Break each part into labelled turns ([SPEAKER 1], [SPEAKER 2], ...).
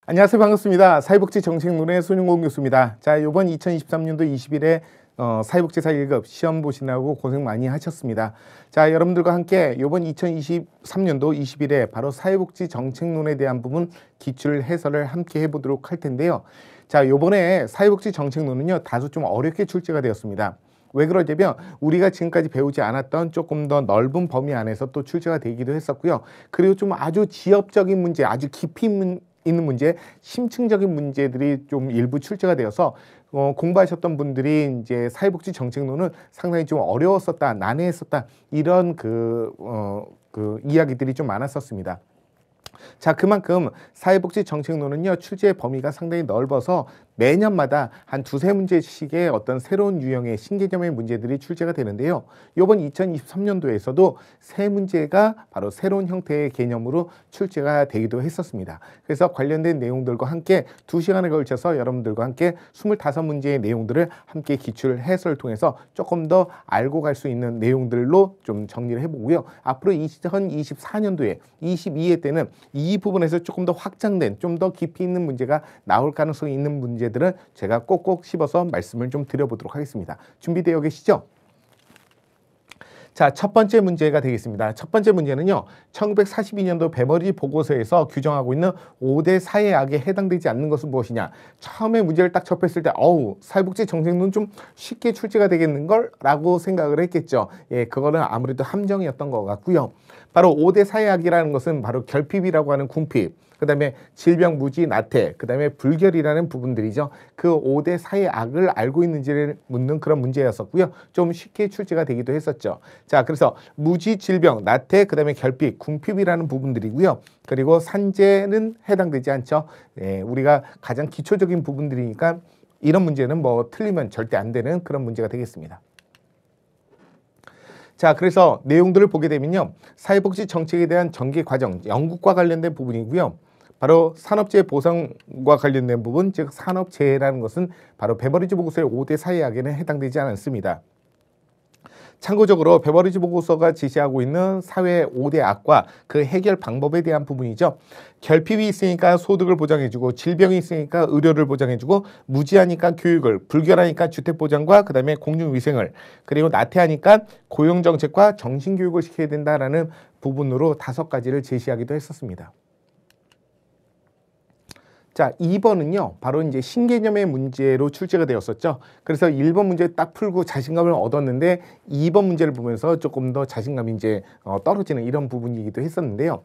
[SPEAKER 1] 안녕하세요. 반갑습니다. 사회복지정책론의 손윤공 교수입니다. 자, 이번 2023년도 20일에 사회복지사 1급 시험 보시느라고 고생 많이 하셨습니다. 자, 여러분들과 함께 이번 2023년도 20일에 바로 사회복지정책론에 대한 부분 기출 해설을 함께 해보도록 할 텐데요. 자, 이번에 사회복지정책론은요, 다소 좀 어렵게 출제가 되었습니다. 왜 그러냐면 우리가 지금까지 배우지 않았던 조금 더 넓은 범위 안에서 또 출제가 되기도 했었고요. 그리고 좀 아주 지엽적인 문제, 아주 깊이 있는 문제, 심층적인 문제들이 좀 일부 출제가 되어서 공부하셨던 분들이 이제 사회복지 정책론은 상당히 좀 어려웠었다, 난해했었다 이런 그 이야기들이 좀 많았었습니다. 자, 그만큼 사회복지 정책론은요, 출제 범위가 상당히 넓어서 매년마다 한 두세 문제씩의 어떤 새로운 유형의 신개념의 문제들이 출제가 되는데요. 이번 2023년도에서도 세 문제가 바로 새로운 형태의 개념으로 출제가 되기도 했었습니다. 그래서 관련된 내용들과 함께 2시간에 걸쳐서 여러분들과 함께 25문제의 내용들을 함께 기출 해설을 통해서 조금 더 알고 갈 수 있는 내용들로 좀 정리를 해보고요. 앞으로 2024년도에 22회 때는 이 부분에서 조금 더 확장된, 좀 더 깊이 있는 문제가 나올 가능성이 있는 문제들은 제가 꼭꼭 씹어서 말씀을 좀 드려보도록 하겠습니다. 준비되어 계시죠? 자, 첫 번째 문제가 되겠습니다. 첫 번째 문제는요, 1942년도 베버리지 보고서에서 규정하고 있는 5대 사회악에 해당되지 않는 것은 무엇이냐. 처음에 문제를 딱 접했을 때 사회복지 정책론 좀 쉽게 출제가 되겠는걸? 라고 생각을 했겠죠. 예, 그거는 아무래도 함정이었던 것 같고요. 바로 5대 사회악이라는 것은 바로 결핍이라고 하는 궁핍, 그 다음에 질병, 무지, 나태, 그 다음에 불결이라는 부분들이죠. 그 5대 사회악을 알고 있는지를 묻는 그런 문제였었고요. 좀 쉽게 출제가 되기도 했었죠. 자, 그래서 무지, 질병, 나태, 그 다음에 결핍, 궁핍이라는 부분들이고요. 그리고 산재는 해당되지 않죠. 예, 우리가 가장 기초적인 부분들이니까 이런 문제는 뭐 틀리면 절대 안 되는 그런 문제가 되겠습니다. 자, 그래서 내용들을 보게 되면요, 사회복지 정책에 대한 전개 과정, 연구과 관련된 부분이고요. 바로 산업재해 보상과 관련된 부분, 즉 산업재해라는 것은 바로 베버리지 보고서의 5대 사회악에는 해당되지 않습니다. 참고적으로 베버리지 보고서가 지시하고 있는 사회 5대 악과 그 해결 방법에 대한 부분이죠. 결핍이 있으니까 소득을 보장해주고, 질병이 있으니까 의료를 보장해주고, 무지하니까 교육을, 불결하니까 주택보장과 그 다음에 공중위생을, 그리고 나태하니까 고용정책과 정신교육을 시켜야 된다라는 부분으로 5가지를 제시하기도 했었습니다. 자, 2번은요, 바로 이제 신개념의 문제로 출제가 되었었죠. 그래서 1번 문제 딱 풀고 자신감을 얻었는데 2번 문제를 보면서 조금 더 자신감이 이제 떨어지는 이런 부분이기도 했었는데요.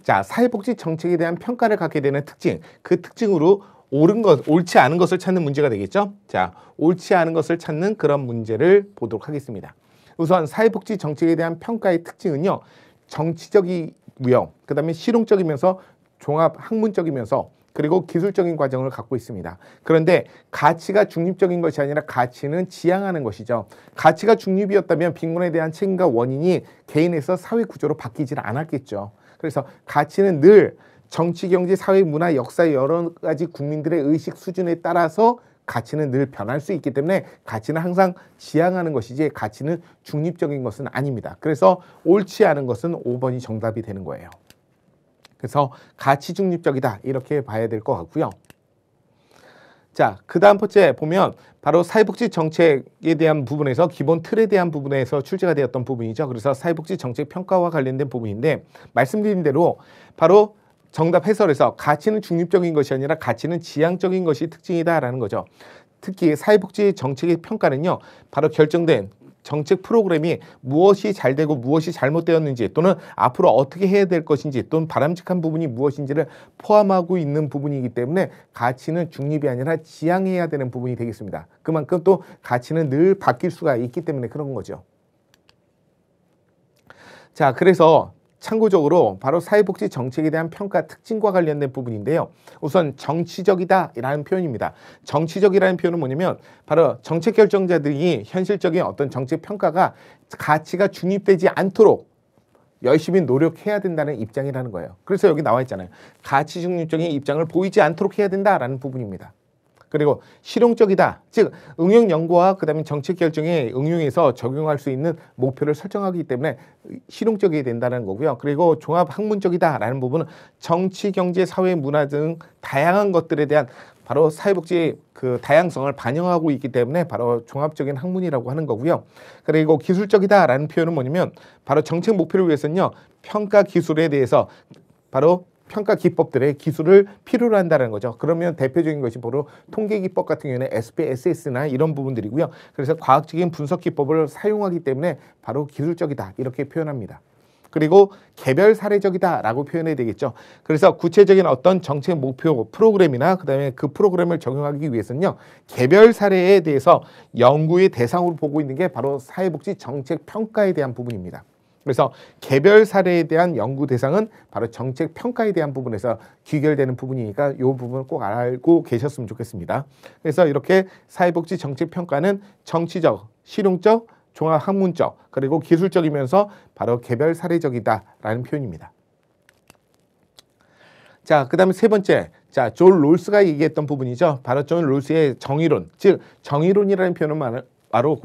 [SPEAKER 1] 자, 사회복지 정책에 대한 평가를 갖게 되는 특징, 그 특징으로 옳은 것, 옳지 않은 것을 찾는 문제가 되겠죠. 자, 옳지 않은 것을 찾는 그런 문제를 보도록 하겠습니다. 우선 사회복지 정책에 대한 평가의 특징은요, 정치적이고요. 그 다음에 실용적이면서 종합 학문적이면서 그리고 기술적인 과정을 갖고 있습니다. 그런데 가치가 중립적인 것이 아니라 가치는 지향하는 것이죠. 가치가 중립이었다면 빈곤에 대한 책임과 원인이 개인에서 사회 구조로 바뀌질 않았겠죠. 그래서 가치는 늘 정치, 경제, 사회, 문화, 역사 여러 가지 국민들의 의식 수준에 따라서 가치는 늘 변할 수 있기 때문에 가치는 항상 지향하는 것이지 가치는 중립적인 것은 아닙니다. 그래서 옳지 않은 것은 5번이 정답이 되는 거예요. 그래서 가치 중립적이다 이렇게 봐야 될 것 같고요. 자, 그 다음 번째 보면 바로 사회복지 정책에 대한 부분에서 기본 틀에 대한 부분에서 출제가 되었던 부분이죠. 그래서 사회복지 정책 평가와 관련된 부분인데 말씀드린 대로 바로 정답 해설에서 가치는 중립적인 것이 아니라 가치는 지향적인 것이 특징이다라는 거죠. 특히 사회복지 정책의 평가는요, 바로 결정된 정책 프로그램이 무엇이 잘 되고 무엇이 잘못되었는지 또는 앞으로 어떻게 해야 될 것인지 또는 바람직한 부분이 무엇인지를 포함하고 있는 부분이기 때문에 가치는 중립이 아니라 지향해야 되는 부분이 되겠습니다. 그만큼 또 가치는 늘 바뀔 수가 있기 때문에 그런 거죠. 자, 그래서 참고적으로 바로 사회복지 정책에 대한 평가 특징과 관련된 부분인데요. 우선 정치적이다 라는 표현입니다. 정치적이라는 표현은 뭐냐면 바로 정책 결정자들이 현실적인 어떤 정책 평가가 가치가 중립되지 않도록 열심히 노력해야 된다는 입장이라는 거예요. 그래서 여기 나와 있잖아요. 가치 중립적인 입장을 보이지 않도록 해야 된다라는 부분입니다. 그리고 실용적이다. 즉 응용 연구와 그다음에 정책 결정에 응용해서 적용할 수 있는 목표를 설정하기 때문에 실용적이 된다는 거고요. 그리고 종합 학문적이다라는 부분은 정치, 경제, 사회, 문화 등 다양한 것들에 대한 바로 사회복지의 그 다양성을 반영하고 있기 때문에 바로 종합적인 학문이라고 하는 거고요. 그리고 기술적이다라는 표현은 뭐냐면 바로 정책 목표를 위해서는요. 평가 기술에 대해서 바로 평가 기법들의 기술을 필요로 한다는 거죠. 그러면 대표적인 것이 바로 통계 기법 같은 경우에는 SPSS나 이런 부분들이고요. 그래서 과학적인 분석 기법을 사용하기 때문에 바로 기술적이다 이렇게 표현합니다. 그리고 개별 사례적이다라고 표현해야 되겠죠. 그래서 구체적인 어떤 정책 목표 프로그램이나 그다음에 그 프로그램을 적용하기 위해서는요. 개별 사례에 대해서 연구의 대상으로 보고 있는 게 바로 사회복지 정책 평가에 대한 부분입니다. 그래서 개별 사례에 대한 연구 대상은 바로 정책 평가에 대한 부분에서 귀결되는 부분이니까 이 부분을 꼭 알고 계셨으면 좋겠습니다. 그래서 이렇게 사회복지 정책 평가는 정치적, 실용적, 종합학문적, 그리고 기술적이면서 바로 개별 사례적이다라는 표현입니다. 자, 그 다음에 세 번째, 자, 존 롤스가 얘기했던 부분이죠. 바로 존 롤스의 정의론, 즉 정의론이라는 표현은 바로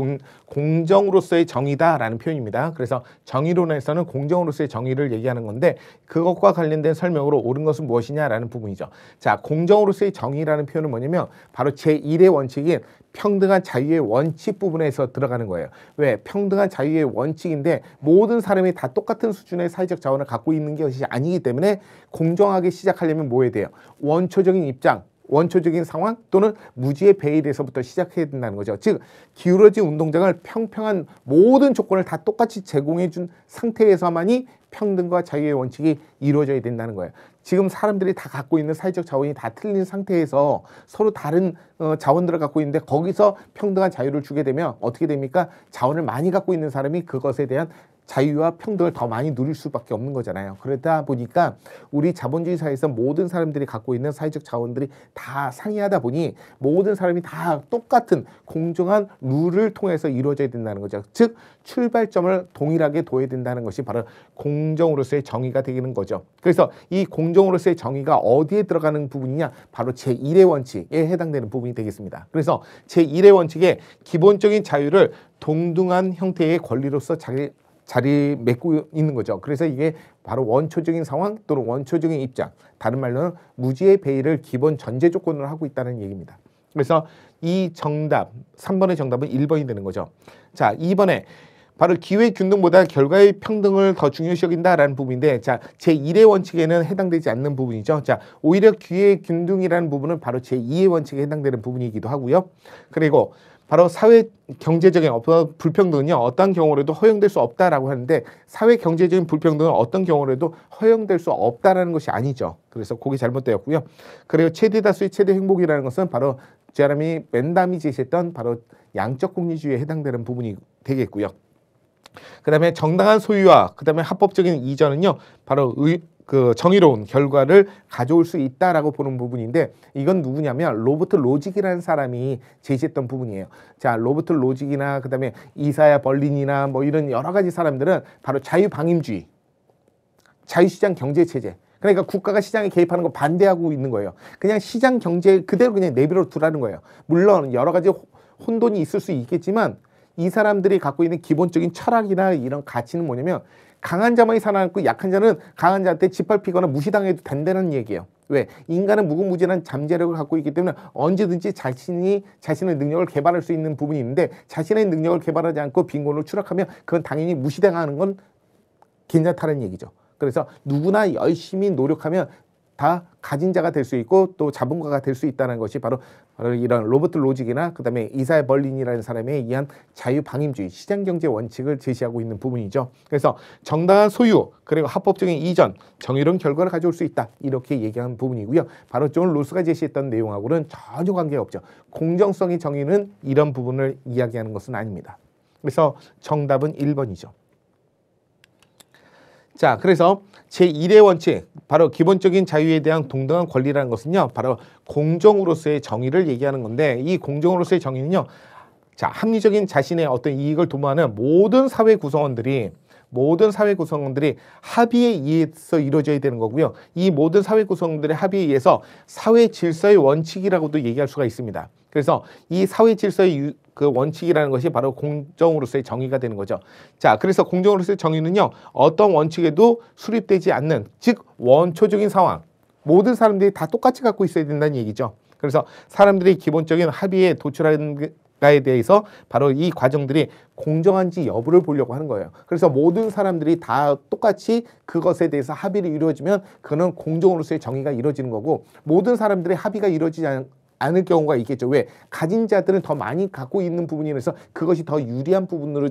[SPEAKER 1] 공정으로서의 정의다라는 표현입니다. 그래서 정의론에서는 공정으로서의 정의를 얘기하는 건데 그것과 관련된 설명으로 옳은 것은 무엇이냐라는 부분이죠. 자, 공정으로서의 정의라는 표현은 뭐냐면 바로 제1의 원칙인 평등한 자유의 원칙 부분에서 들어가는 거예요. 왜? 평등한 자유의 원칙인데 모든 사람이 다 똑같은 수준의 사회적 자원을 갖고 있는 것이 아니기 때문에 공정하게 시작하려면 뭐 해야 돼요? 원초적인 입장, 원초적인 상황 또는 무지의 배일에서부터 시작해야 된다는 거죠. 즉 기울어진 운동장을 평평한 모든 조건을 다 똑같이 제공해 준 상태에서만이 평등과 자유의 원칙이 이루어져야 된다는 거예요. 지금 사람들이 다 갖고 있는 사회적 자원이 다 틀린 상태에서 서로 다른 자원들을 갖고 있는데 거기서 평등한 자유를 주게 되면 어떻게 됩니까? 자원을 많이 갖고 있는 사람이 그것에 대한 자유와 평등을 더 많이 누릴 수밖에 없는 거잖아요. 그러다 보니까 우리 자본주의 사회에서 모든 사람들이 갖고 있는 사회적 자원들이 다 상이하다 보니 모든 사람이 다 똑같은 공정한 룰을 통해서 이루어져야 된다는 거죠. 즉 출발점을 동일하게 둬야 된다는 것이 바로 공정으로서의 정의가 되는 거죠. 그래서 이 공정으로서의 정의가 어디에 들어가는 부분이냐? 바로 제1의 원칙에 해당되는 부분이 되겠습니다. 그래서 제1의 원칙의 기본적인 자유를 동등한 형태의 권리로서 자리맺고 있는 거죠. 그래서 이게 바로 원초적인 상황 또는 원초적인 입장, 다른 말로는 무지의 배일을 기본 전제 조건으로 하고 있다는 얘기입니다. 그래서 이 정답, 3번의 정답은 1번이 되는 거죠. 자, 2번에 바로 기회 균등보다 결과의 평등을 더 중요시 여긴다라는 부분인데, 자, 제1의 원칙에는 해당되지 않는 부분이죠. 자, 오히려 기회 균등이라는 부분은 바로 제2의 원칙에 해당되는 부분이기도 하고요. 그리고 바로 사회 경제적인 불평등은요, 어떤 경우라도 허용될 수 없다라고 하는데 사회 경제적인 불평등은 어떤 경우라도 허용될 수 없다라는 것이 아니죠. 그래서 그게 잘못되었고요. 그리고 최대 다수의 최대 행복이라는 것은 바로 제레미 벤담이 제시했던 바로 양적 공리주의에 해당되는 부분이 되겠고요. 그 다음에 정당한 소유와 그 다음에 합법적인 이전은요, 바로 그 정의로운 결과를 가져올 수 있다라고 보는 부분인데, 이건 누구냐면 로버트 로직이라는 사람이 제시했던 부분이에요. 자, 로버트 로직이나 그 다음에 이사야 벌린이나 뭐 이런 여러 가지 사람들은 바로 자유방임주의, 자유시장 경제체제, 그러니까 국가가 시장에 개입하는 거 반대하고 있는 거예요. 그냥 시장 경제 그대로 그냥 내버려 두라는 거예요. 물론 여러 가지 혼돈이 있을 수 있겠지만 이 사람들이 갖고 있는 기본적인 철학이나 이런 가치는 뭐냐면 강한 자만이 살아남고 약한 자는 강한 자한테 짓밟히거나 무시당해도 된다는 얘기예요. 왜? 인간은 무궁무진한 잠재력을 갖고 있기 때문에 언제든지 자신의 능력을 개발할 수 있는 부분이 있는데, 자신의 능력을 개발하지 않고 빈곤으로 추락하면 그건 당연히 무시당하는 건 괜찮다는 얘기죠. 그래서 누구나 열심히 노력하면 다 가진 자가 될 수 있고 또 자본가가 될 수 있다는 것이 바로 이런 로버트 로직이나 그 다음에 이사야 벌린이라는 사람에 의한 자유방임주의, 시장경제 원칙을 제시하고 있는 부분이죠. 그래서 정당한 소유, 그리고 합법적인 이전, 정의로운 결과를 가져올 수 있다, 이렇게 얘기한 부분이고요. 바로 존 롤스가 제시했던 내용하고는 전혀 관계가 없죠. 공정성의 정의는 이런 부분을 이야기하는 것은 아닙니다. 그래서 정답은 1번이죠. 자, 그래서 제1의 원칙, 바로 기본적인 자유에 대한 동등한 권리라는 것은요, 바로 공정으로서의 정의를 얘기하는 건데, 이 공정으로서의 정의는요, 자, 합리적인 자신의 어떤 이익을 도모하는 모든 사회 구성원들이 모든 사회 구성원들이 합의에 의해서 이루어져야 되는 거고요. 이 모든 사회 구성원들의 합의에 의해서 사회 질서의 원칙이라고도 얘기할 수가 있습니다. 그래서 이 사회 질서의 그 원칙이라는 것이 바로 공정으로서의 정의가 되는 거죠. 자, 그래서 공정으로서의 정의는요, 어떤 원칙에도 수립되지 않는, 즉 원초적인 상황, 모든 사람들이 다 똑같이 갖고 있어야 된다는 얘기죠. 그래서 사람들이 기본적인 합의에 도출하는 가에 대해서 바로 이 과정들이 공정한지 여부를 보려고 하는 거예요. 그래서 모든 사람들이 다 똑같이 그것에 대해서 합의를 이루어지면 그거는 공정으로서의 정의가 이루어지는 거고, 모든 사람들의 합의가 이루어지지 않을 경우가 있겠죠. 왜? 가진 자들은 더 많이 갖고 있는 부분이라서 그것이 더 유리한 부분으로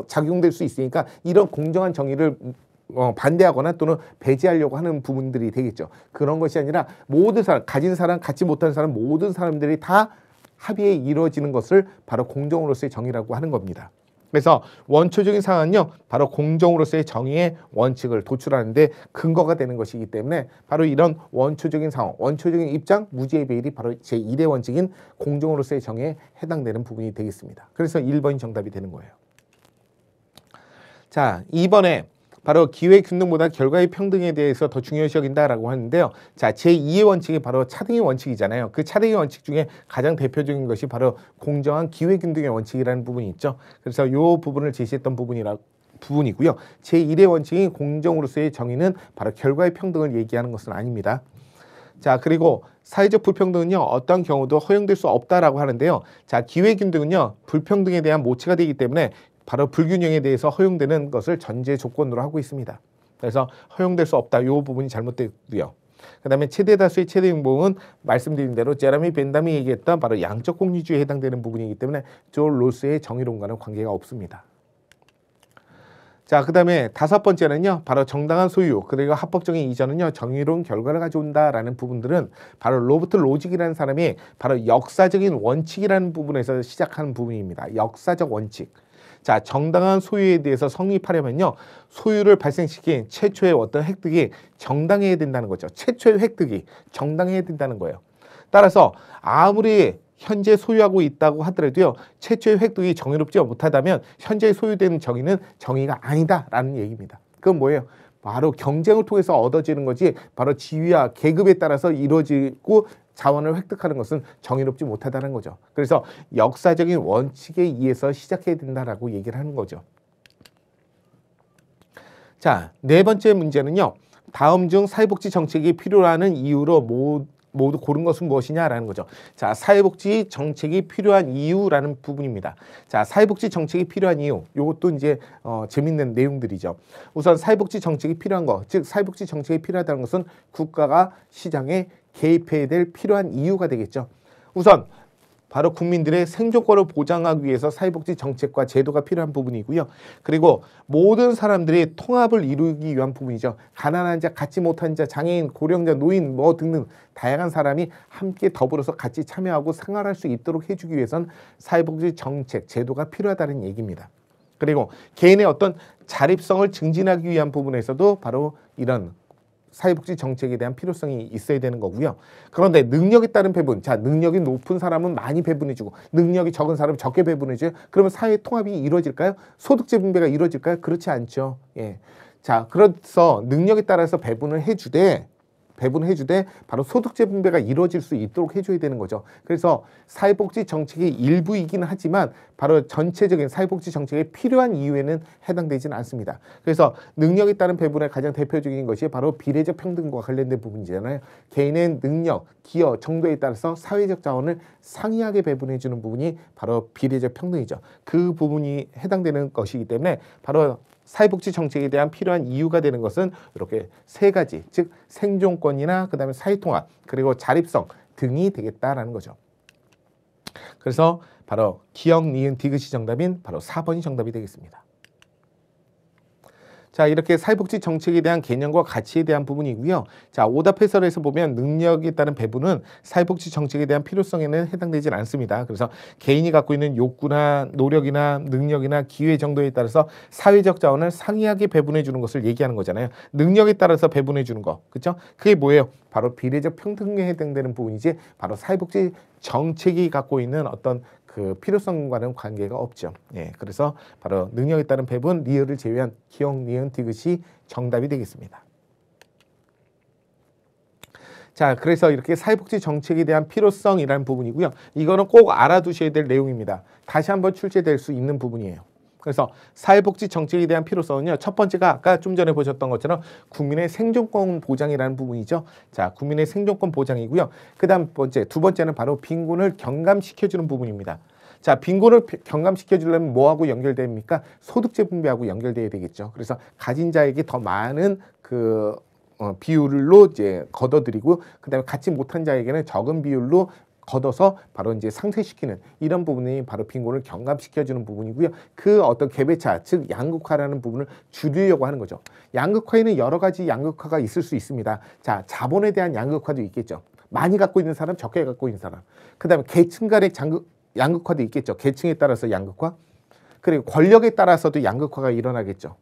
[SPEAKER 1] 작용될 수 있으니까 이런 공정한 정의를 반대하거나 또는 배제하려고 하는 부분들이 되겠죠. 그런 것이 아니라 모든 사람, 가진 사람, 갖지 못한 사람, 모든 사람들이 다 합의에 이루어지는 것을 바로 공정으로서의 정의라고 하는 겁니다. 그래서 원초적인 상황은요, 바로 공정으로서의 정의의 원칙을 도출하는데 근거가 되는 것이기 때문에 바로 이런 원초적인 상황, 원초적인 입장, 무죄의 배일이 바로 제1의 원칙인 공정으로서의 정의에 해당되는 부분이 되겠습니다. 그래서 1번이 정답이 되는 거예요. 자, 2번에 바로 기회 균등보다 결과의 평등에 대해서 더 중요시 여긴다라고 하는데요. 자, 제2의 원칙이 바로 차등의 원칙이잖아요. 그 차등의 원칙 중에 가장 대표적인 것이 바로 공정한 기회 균등의 원칙이라는 부분이 있죠. 그래서 이 부분을 제시했던 부분이고요. 제1의 원칙인 공정으로서의 정의는 바로 결과의 평등을 얘기하는 것은 아닙니다. 자, 그리고 사회적 불평등은요, 어떤 경우도 허용될 수 없다라고 하는데요. 자, 기회 균등은요, 불평등에 대한 모체가 되기 때문에 바로 불균형에 대해서 허용되는 것을 전제 조건으로 하고 있습니다. 그래서 허용될 수 없다. 이 부분이 잘못됐고요. 그 다음에 최대 다수의 최대 행복은 말씀드린 대로 제레미 벤담이 얘기했던 바로 양적 공유주의에 해당되는 부분이기 때문에 존 롤스의 정의론과는 관계가 없습니다. 자, 그 다음에 5번째는요, 바로 정당한 소유 그리고 합법적인 이전은요, 정의로운 결과를 가져온다라는 부분들은 바로 로버트 로직이라는 사람이 바로 역사적인 원칙이라는 부분에서 시작하는 부분입니다. 역사적 원칙. 자, 정당한 소유에 대해서 성립하려면요, 소유를 발생시킨 최초의 어떤 획득이 정당해야 된다는 거죠. 최초의 획득이 정당해야 된다는 거예요. 따라서 아무리 현재 소유하고 있다고 하더라도요, 최초의 획득이 정의롭지 못하다면 현재 소유되는 정의는 정의가 아니다라는 얘기입니다. 그건 뭐예요? 바로 경쟁을 통해서 얻어지는 거지, 바로 지위와 계급에 따라서 이루어지고 자원을 획득하는 것은 정의롭지 못하다는 거죠. 그래서 역사적인 원칙에 의해서 시작해야 된다라고 얘기를 하는 거죠. 자, 4번째 문제는요, 다음 중 사회복지 정책이 필요하는 이유로 모두 고른 것은 무엇이냐라는 거죠. 자, 사회복지 정책이 필요한 이유라는 부분입니다. 자, 사회복지 정책이 필요한 이유, 이것도 이제 재밌는 내용들이죠. 우선 사회복지 정책이 필요한 거, 즉 사회복지 정책이 필요하다는 것은 국가가 시장에 개입해야 될 필요한 이유가 되겠죠. 우선 바로 국민들의 생존권을 보장하기 위해서 사회복지 정책과 제도가 필요한 부분이고요. 그리고 모든 사람들이 통합을 이루기 위한 부분이죠. 가난한 자, 갖지 못한 자, 장애인, 고령자, 노인 뭐 등등 다양한 사람이 함께 더불어서 같이 참여하고 생활할 수 있도록 해주기 위해선 사회복지 정책, 제도가 필요하다는 얘기입니다. 그리고 개인의 어떤 자립성을 증진하기 위한 부분에서도 바로 이런 사회복지 정책에 대한 필요성이 있어야 되는 거고요. 그런데 능력에 따른 배분, 자, 능력이 높은 사람은 많이 배분해주고 능력이 적은 사람은 적게 배분해줘요. 그러면 사회 통합이 이루어질까요? 소득재 분배가 이루어질까요? 그렇지 않죠. 예. 자, 그래서 능력에 따라서 배분을 해주되 바로 소득재 분배가 이루어질 수 있도록 해줘야 되는 거죠. 그래서 사회복지 정책의 일부이긴 하지만 바로 전체적인 사회복지 정책에 필요한 이유에는 해당되지는 않습니다. 그래서 능력에 따른 배분의 가장 대표적인 것이 바로 비례적 평등과 관련된 부분이잖아요. 개인의 능력, 기여, 정도에 따라서 사회적 자원을 상이하게 배분해주는 부분이 바로 비례적 평등이죠. 그 부분이 해당되는 것이기 때문에 바로 사회복지 정책에 대한 필요한 이유가 되는 것은 이렇게 3가지, 즉 생존권이나 그다음에 사회통합, 그리고 자립성 등이 되겠다라는 거죠. 그래서 바로 기역, 니은, 디귿이 정답인 바로 4번이 정답이 되겠습니다. 자, 이렇게 사회복지 정책에 대한 개념과 가치에 대한 부분이고요. 자, 오답 해설에서 보면 능력에 따른 배분은 사회복지 정책에 대한 필요성에는 해당되지 않습니다. 그래서 개인이 갖고 있는 욕구나 노력이나 능력이나 기회 정도에 따라서 사회적 자원을 상이하게 배분해 주는 것을 얘기하는 거잖아요. 능력에 따라서 배분해 주는 거, 그렇죠? 그게 뭐예요? 바로 비례적 평등에 해당되는 부분이지, 바로 사회복지 정책이 갖고 있는 어떤 그 필요성과는 관계가 없죠. 예, 그래서 바로 능력에 따른 배분 리을을 제외한 기역, 니은, 디귿이 정답이 되겠습니다. 자, 그래서 이렇게 사회복지 정책에 대한 필요성이라는 부분이고요. 이거는 꼭 알아두셔야 될 내용입니다. 다시 한번 출제될 수 있는 부분이에요. 그래서 사회복지 정책에 대한 필요성은요. 첫 번째가 아까 좀 전에 보셨던 것처럼 국민의 생존권 보장이라는 부분이죠. 자, 국민의 생존권 보장이고요. 그다음 두 번째는 바로 빈곤을 경감시켜주는 부분입니다. 자, 빈곤을 경감시켜주려면 뭐하고 연결됩니까? 소득재 분배하고 연결돼야 되겠죠. 그래서 가진 자에게 더 많은 비율로 이제 걷어들이고, 그다음에 갖지 못한 자에게는 적은 비율로 걷어서 바로 이제 상쇄시키는 이런 부분이 바로 빈곤을 경감시켜주는 부분이고요. 그 어떤 갭의 즉 양극화라는 부분을 줄이려고 하는 거죠. 양극화에는 여러 가지 양극화가 있을 수 있습니다. 자, 자본에 대한 양극화도 있겠죠. 많이 갖고 있는 사람, 적게 갖고 있는 사람. 그다음에 계층 간의 양극화도 있겠죠. 계층에 따라서 양극화. 그리고 권력에 따라서도 양극화가 일어나겠죠.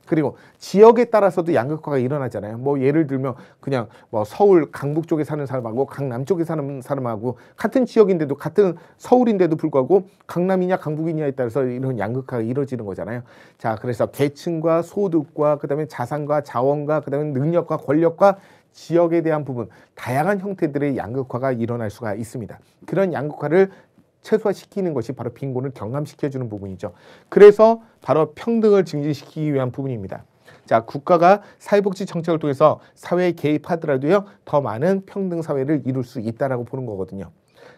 [SPEAKER 1] 그리고 지역에 따라서도 양극화가 일어나잖아요. 뭐 예를 들면 그냥 뭐 서울 강북 쪽에 사는 사람하고 강남 쪽에 사는 사람하고 같은 지역인데도 같은 서울인데도 불구하고 강남이냐 강북이냐에 따라서 이런 양극화가 이루어지는 거잖아요. 자, 그래서 계층과 소득과 그다음에 자산과 자원과 그다음에 능력과 권력과 지역에 대한 부분 다양한 형태들의 양극화가 일어날 수가 있습니다. 그런 양극화를 최소화시키는 것이 바로 빈곤을 경감시켜주는 부분이죠. 그래서 바로 평등을 증진시키기 위한 부분입니다. 자, 국가가 사회복지 정책을 통해서 사회에 개입하더라도요, 더 많은 평등 사회를 이룰 수 있다라고 보는 거거든요.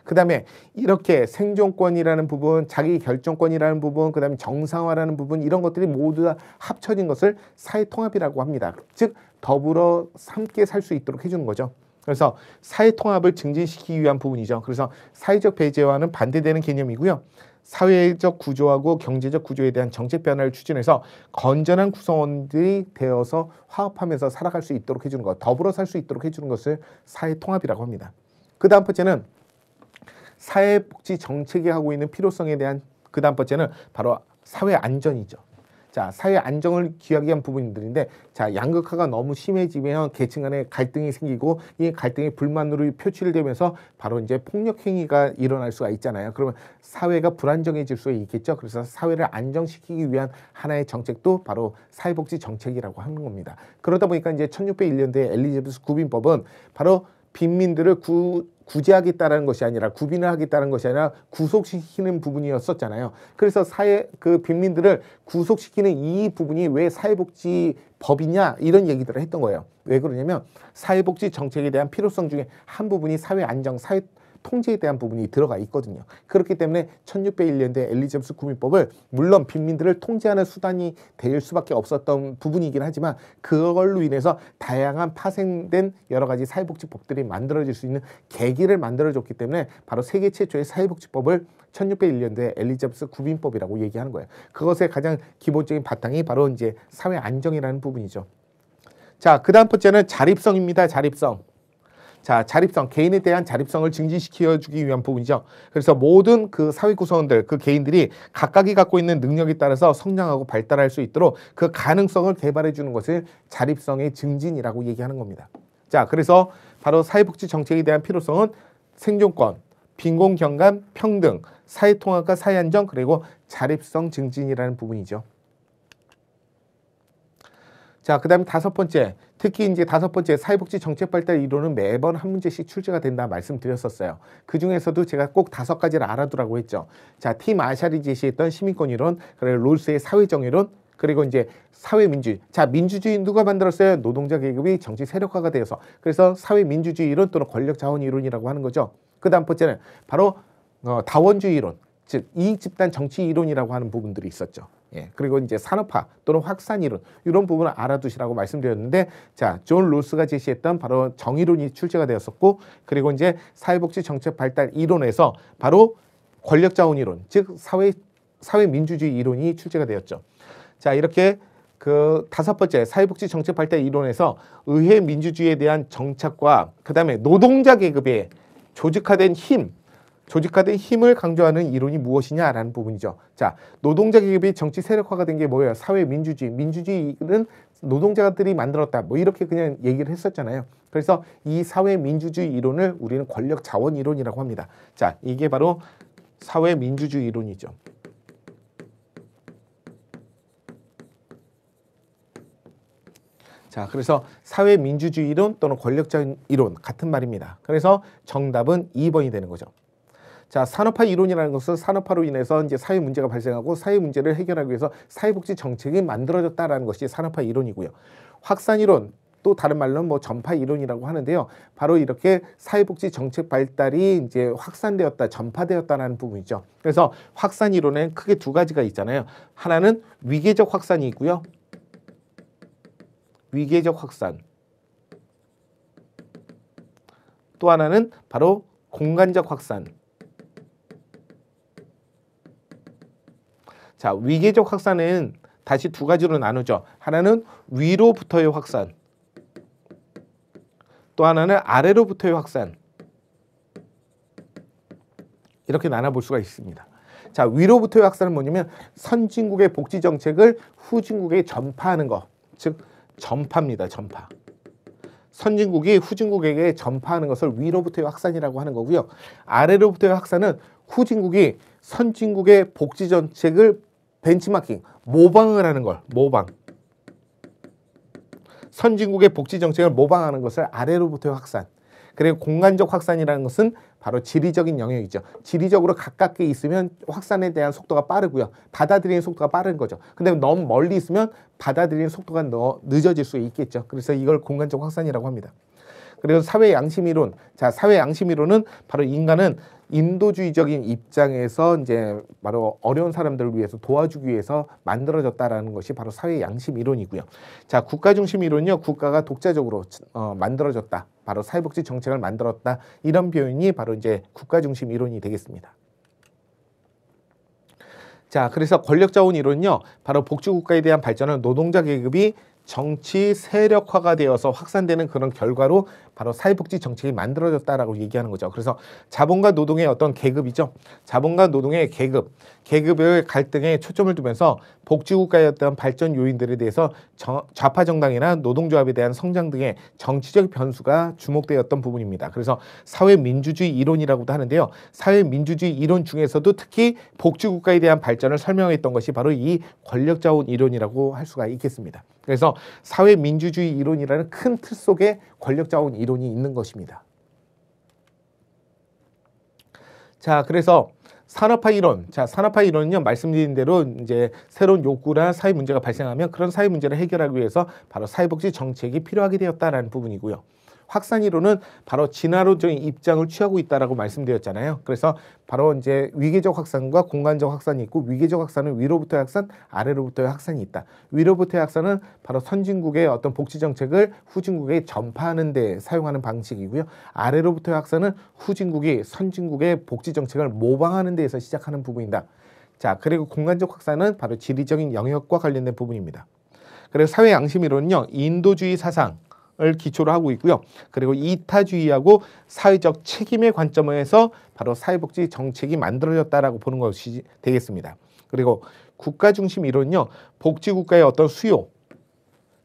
[SPEAKER 1] 그 다음에 이렇게 생존권이라는 부분, 자기 결정권이라는 부분, 그 다음에 정상화라는 부분, 이런 것들이 모두 다 합쳐진 것을 사회통합이라고 합니다. 즉, 더불어 함께 살 수 있도록 해주는 거죠. 그래서 사회통합을 증진시키기 위한 부분이죠. 그래서 사회적 배제와는 반대되는 개념이고요. 사회적 구조하고 경제적 구조에 대한 정책 변화를 추진해서 건전한 구성원들이 되어서 화합하면서 살아갈 수 있도록 해주는 것, 더불어 살 수 있도록 해주는 것을 사회통합이라고 합니다. 그 다음 번째는 사회복지 정책이 하고 있는 필요성에 대한 그 다음 번째는 바로 사회안전이죠. 자, 사회 안정을 기하기 위한 부분들인데, 자, 양극화가 너무 심해지면 계층 간에 갈등이 생기고 이 갈등이 불만으로 표출되면서 바로 이제 폭력 행위가 일어날 수가 있잖아요. 그러면 사회가 불안정해질 수 있겠죠. 그래서 사회를 안정시키기 위한 하나의 정책도 바로 사회복지 정책이라고 하는 겁니다. 그러다 보니까 이제 1601년도에 엘리자베스 구빈법은 바로 빈민들을 구제하겠다는 것이 아니라 구빈을 하겠다는 것이 아니라 구속시키는 부분이었었잖아요. 그래서 그 빈민들을 구속시키는 이 부분이 왜 사회복지법이냐 이런 얘기들을 했던 거예요. 왜 그러냐면 사회복지 정책에 대한 필요성 중에 한 부분이 사회 안정, 사회 통제에 대한 부분이 들어가 있거든요. 그렇기 때문에 1601년대 엘리자베스 구민법을 물론 빈민들을 통제하는 수단이 될 수밖에 없었던 부분이긴 하지만 그걸로 인해서 다양한 파생된 여러 가지 사회복지법들이 만들어질 수 있는 계기를 만들어줬기 때문에 바로 세계 최초의 사회복지법을 1601년도에 엘리자베스 구민법이라고 얘기하는 거예요. 그것의 가장 기본적인 바탕이 바로 이제 사회 안정이라는 부분이죠. 자, 그 다음 번째는 자립성입니다. 자립성. 자, 자립성, 개인에 대한 자립성을 증진시켜주기 위한 부분이죠. 그래서 모든 그 사회 구성원들, 그 개인들이 각각이 갖고 있는 능력에 따라서 성장하고 발달할 수 있도록 그 가능성을 개발해 주는 것을 자립성의 증진이라고 얘기하는 겁니다. 자, 그래서 바로 사회복지 정책에 대한 필요성은 생존권, 빈곤 경감, 평등, 사회통합과 사회안정, 그리고 자립성 증진이라는 부분이죠. 자, 그 다음에 다섯 번째, 특히 이제 다섯 번째 사회복지 정책 발달 이론은 매번 한 문제씩 출제가 된다 말씀드렸었어요. 그 중에서도 제가 꼭 5가지를 알아두라고 했죠. 자, T 마샬이 제시했던 시민권 이론, 그리고 롤스의 사회정 이론, 그리고 이제 사회민주주의. 자, 민주주의 누가 만들었어요? 노동자 계급이 정치 세력화가 되어서. 그래서 사회민주주의 이론 또는 권력자원 이론이라고 하는 거죠. 그 다음 번째는 바로 다원주의 이론, 즉 이익집단 정치 이론이라고 하는 부분들이 있었죠. 예, 그리고 이제 산업화 또는 확산 이론 이런 부분을 알아두시라고 말씀드렸는데, 자, 존 롤스가 제시했던 바로 정의론이 출제가 되었었고, 그리고 이제 사회복지 정책 발달 이론에서 바로 권력자원 이론, 즉 사회민주주의 이론이 출제가 되었죠. 자, 이렇게 그 다섯 번째 사회복지 정책 발달 이론에서 의회 민주주의에 대한 정착과 그 다음에 노동자 계급의 조직화된 힘을 강조하는 이론이 무엇이냐라는 부분이죠. 자, 노동자 계급이 정치 세력화가 된 게 뭐예요? 사회민주주의. 민주주의는 노동자들이 만들었다. 뭐 이렇게 그냥 얘기를 했었잖아요. 그래서 이 사회민주주의 이론을 우리는 권력자원 이론이라고 합니다. 자, 이게 바로 사회민주주의 이론이죠. 자, 그래서 사회민주주의 이론 또는 권력적 이론 같은 말입니다. 그래서 정답은 2번이 되는 거죠. 자, 산업화 이론이라는 것은 산업화로 인해서 이제 사회 문제가 발생하고 사회 문제를 해결하기 위해서 사회복지 정책이 만들어졌다라는 것이 산업화 이론이고요. 확산 이론, 또 다른 말로는 뭐 전파 이론이라고 하는데요. 바로 이렇게 사회복지 정책 발달이 이제 확산되었다, 전파되었다는 부분이죠. 그래서 확산 이론에는 크게 두 가지가 있잖아요. 하나는 위계적 확산이 있고요. 위계적 확산. 또 하나는 바로 공간적 확산. 자, 위계적 확산은 다시 두 가지로 나누죠. 하나는 위로부터의 확산. 또 하나는 아래로부터의 확산. 이렇게 나눠볼 수가 있습니다. 자, 위로부터의 확산은 뭐냐면 선진국의 복지 정책을 후진국에 전파하는 것. 즉 전파입니다. 전파. 선진국이 후진국에게 전파하는 것을 위로부터의 확산이라고 하는 거고요. 아래로부터의 확산은 후진국이 선진국의 복지 정책을 벤치마킹, 모방을 하는 걸, 모방. 선진국의 복지 정책을 모방하는 것을 아래로부터의 확산. 그리고 공간적 확산이라는 것은 바로 지리적인 영역이죠. 지리적으로 가깝게 있으면 확산에 대한 속도가 빠르고요. 받아들이는 속도가 빠른 거죠. 근데 너무 멀리 있으면 받아들이는 속도가 늦어질 수 있겠죠. 그래서 이걸 공간적 확산이라고 합니다. 그리고 사회 양심 이론. 자, 사회 양심 이론은 바로 인간은 인도주의적인 입장에서 이제 바로 어려운 사람들을 위해서 도와주기 위해서 만들어졌다라는 것이 바로 사회 양심 이론이고요. 자, 국가 중심 이론은요. 국가가 독자적으로 만들어졌다. 바로 사회복지 정책을 만들었다. 이런 표현이 바로 이제 국가 중심 이론이 되겠습니다. 자, 그래서 권력자원 이론은요. 바로 복지국가에 대한 발전은 노동자 계급이 정치 세력화가 되어서 확산되는 그런 결과로 바로 사회복지 정책이 만들어졌다라고 얘기하는 거죠. 그래서 자본과 노동의 어떤 계급이죠. 자본과 노동의 계급의 갈등에 초점을 두면서 복지국가의 어떤 발전 요인들에 대해서 좌파 정당이나 노동조합에 대한 성장 등의 정치적 변수가 주목되었던 부분입니다. 그래서 사회민주주의 이론이라고도 하는데요. 사회민주주의 이론 중에서도 특히 복지국가에 대한 발전을 설명했던 것이 바로 이 권력자원 이론이라고 할 수가 있겠습니다. 그래서 사회민주주의 이론이라는 큰 틀 속에 권력자원 이론이 있는 것입니다. 자, 그래서 산업화 이론. 자, 산업화 이론은요, 말씀드린 대로 이제 새로운 욕구나 사회 문제가 발생하면 그런 사회 문제를 해결하기 위해서 바로 사회복지 정책이 필요하게 되었다라는 부분이고요. 확산 이론은 바로 진화론적인 입장을 취하고 있다라고 말씀드렸잖아요. 그래서 바로 이제 위계적 확산과 공간적 확산이 있고, 위계적 확산은 위로부터의 확산, 아래로부터의 확산이 있다. 위로부터의 확산은 바로 선진국의 어떤 복지 정책을 후진국에 전파하는 데 사용하는 방식이고요. 아래로부터의 확산은 후진국이 선진국의 복지 정책을 모방하는 데에서 시작하는 부분이다. 자, 그리고 공간적 확산은 바로 지리적인 영역과 관련된 부분입니다. 그리고 사회 양심 이론은요, 인도주의 사상 을 기초로 하고 있고요. 그리고 이타주의하고 사회적 책임의 관점에서 바로 사회복지 정책이 만들어졌다라고 보는 것이 되겠습니다. 그리고 국가 중심 이론은요, 복지국가의 어떤 수요,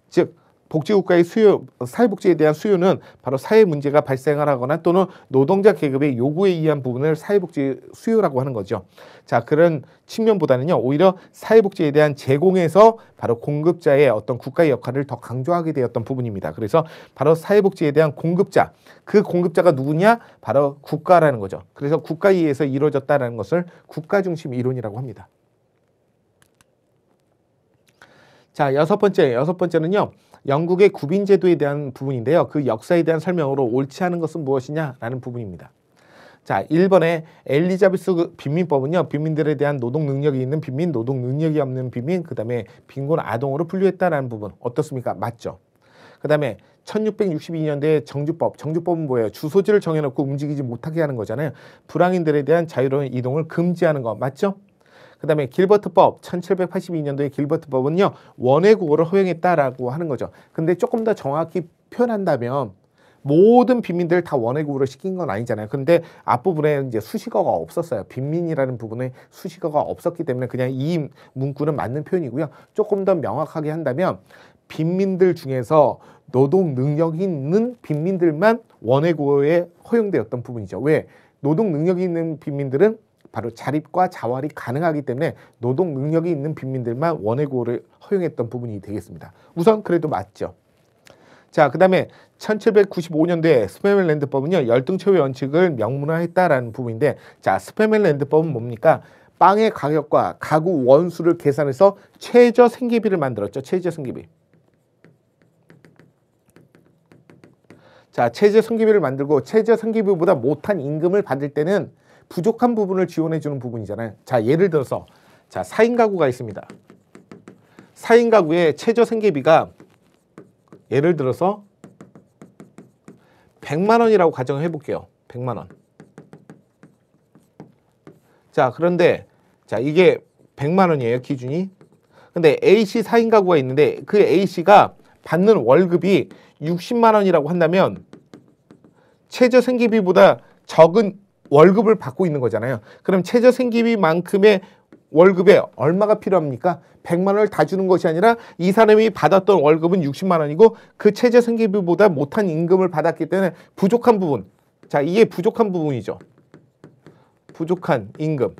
[SPEAKER 1] 즉 복지국가의 수요, 사회복지에 대한 수요는 바로 사회 문제가 발생을 하거나 또는 노동자 계급의 요구에 의한 부분을 사회복지 수요라고 하는 거죠. 자, 그런 측면보다는요, 오히려 사회복지에 대한 제공에서 바로 공급자의 어떤 국가의 역할을 더 강조하게 되었던 부분입니다. 그래서 바로 사회복지에 대한 공급자, 그 공급자가 누구냐? 바로 국가라는 거죠. 그래서 국가에 의해서 이루어졌다는 것을 국가 중심 이론이라고 합니다. 자, 여섯 번째는요. 영국의 구빈제도에 대한 부분인데요. 그 역사에 대한 설명으로 옳지 않은 것은 무엇이냐라는 부분입니다. 자, 1번에 엘리자베스 빈민법은요. 빈민들에 대한 노동 능력이 있는 빈민, 노동 능력이 없는 빈민, 그 다음에 빈곤 아동으로 분류했다라는 부분. 어떻습니까? 맞죠? 그 다음에 1662년도에 정주법은 뭐예요? 주소지를 정해놓고 움직이지 못하게 하는 거잖아요. 불황인들에 대한 자유로운 이동을 금지하는 거. 맞죠? 그 다음에 길버트법, 1782년도의 길버트법은요, 원외 국어를 허용했다라고 하는 거죠. 근데 조금 더 정확히 표현한다면 모든 빈민들을 다 원외 국어로 시킨 건 아니잖아요. 근데 앞부분에 이제 수식어가 없었어요. 빈민이라는 부분에 수식어가 없었기 때문에 그냥 이 문구는 맞는 표현이고요. 조금 더 명확하게 한다면 빈민들 중에서 노동 능력이 있는 빈민들만 원외 국어에 허용되었던 부분이죠. 왜? 노동 능력이 있는 빈민들은 바로 자립과 자활이 가능하기 때문에 노동 능력이 있는 빈민들만 원외 구호를 허용했던 부분이 되겠습니다. 우선 그래도 맞죠. 자, 그 다음에 1795년도에 스페멜랜드법은요, 열등 최후의 원칙을 명문화했다라는 부분인데, 자, 스페멜랜드법은 뭡니까? 빵의 가격과 가구 원수를 계산해서 최저 생계비를 만들었죠. 최저 생계비. 자, 최저 생계비를 만들고 최저 생계비보다 못한 임금을 받을 때는 부족한 부분을 지원해 주는 부분이잖아요. 자, 예를 들어서 자, 4인 가구가 있습니다. 4인 가구의 최저 생계비가 예를 들어서 100만 원이라고 가정해 볼게요. 100만 원. 자, 그런데 자, 이게 100만 원이에요, 기준이. 근데 A씨 4인 가구가 있는데 그 A씨가 받는 월급이 60만 원이라고 한다면 최저 생계비보다 적은 월급을 받고 있는 거잖아요. 그럼 최저 생계비만큼의 월급에 얼마가 필요합니까? 100만 원을 다 주는 것이 아니라 이 사람이 받았던 월급은 60만 원이고 그 최저 생계비보다 못한 임금을 받았기 때문에 부족한 부분. 자, 이게 부족한 부분이죠. 부족한 임금.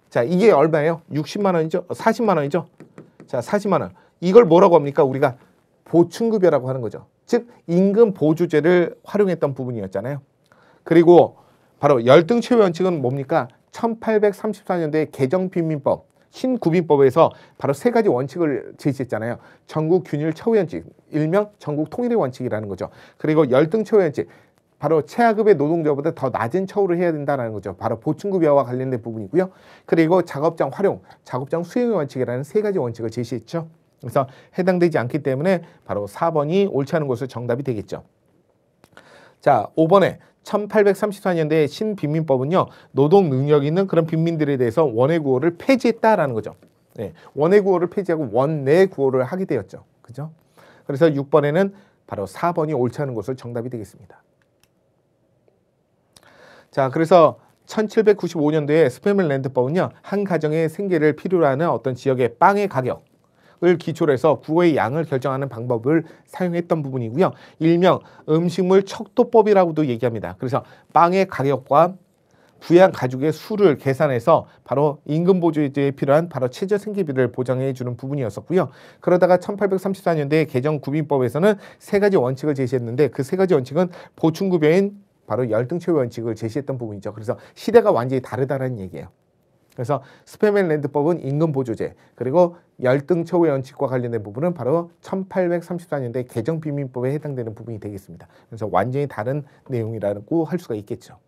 [SPEAKER 1] 자, 이게 얼마예요? 60만 원이죠? 40만 원이죠? 자, 40만 원. 이걸 뭐라고 합니까? 우리가 보충급여라고 하는 거죠. 즉, 임금 보조제를 활용했던 부분이었잖아요. 그리고 바로 열등 최후 원칙은 뭡니까? 1834년도에 개정빈민법, 신구민법에서 바로 세 가지 원칙을 제시했잖아요. 전국 균일 처우 원칙, 일명 전국 통일의 원칙이라는 거죠. 그리고 열등 최후 원칙, 바로 최하급의 노동자보다 더 낮은 처우를 해야 된다는 거죠. 바로 보충급여와 관련된 부분이고요. 그리고 작업장 활용, 작업장 수행의 원칙이라는 세 가지 원칙을 제시했죠. 그래서 해당되지 않기 때문에 바로 4번이 옳지 않은 것으로 정답이 되겠죠. 자, 5번에 1834년도에 신빈민법은요, 노동 능력 있는 그런 빈민들에 대해서 원외 구호를 폐지했다라는 거죠. 네, 원외 구호를 폐지하고 원내 구호를 하게 되었죠. 그죠? 그래서 6번에는 바로 4번이 옳지 않은 것으로 정답이 되겠습니다. 자, 그래서 1795년도에 스페멜랜드법은요, 한 가정의 생계를 필요로 하는 어떤 지역의 빵의 가격을 기초로 해서 구호의 양을 결정하는 방법을 사용했던 부분이고요. 일명 음식물 척도법이라고도 얘기합니다. 그래서 빵의 가격과 부양 가족의 수를 계산해서 바로 임금 보조제에 필요한 바로 최저 생계비를 보장해 주는 부분이었었고요. 그러다가 1834년도에 개정 구민법에서는 세 가지 원칙을 제시했는데 그 세 가지 원칙은 보충급여인 바로 열등 최후 원칙을 제시했던 부분이죠. 그래서 시대가 완전히 다르다는 얘기예요. 그래서 스페멜랜드법은 임금 보조제, 그리고 열등 최후 원칙과 관련된 부분은 바로 1834년대 개정 빈민법에 해당되는 부분이 되겠습니다. 그래서 완전히 다른 내용이라고 할 수가 있겠죠.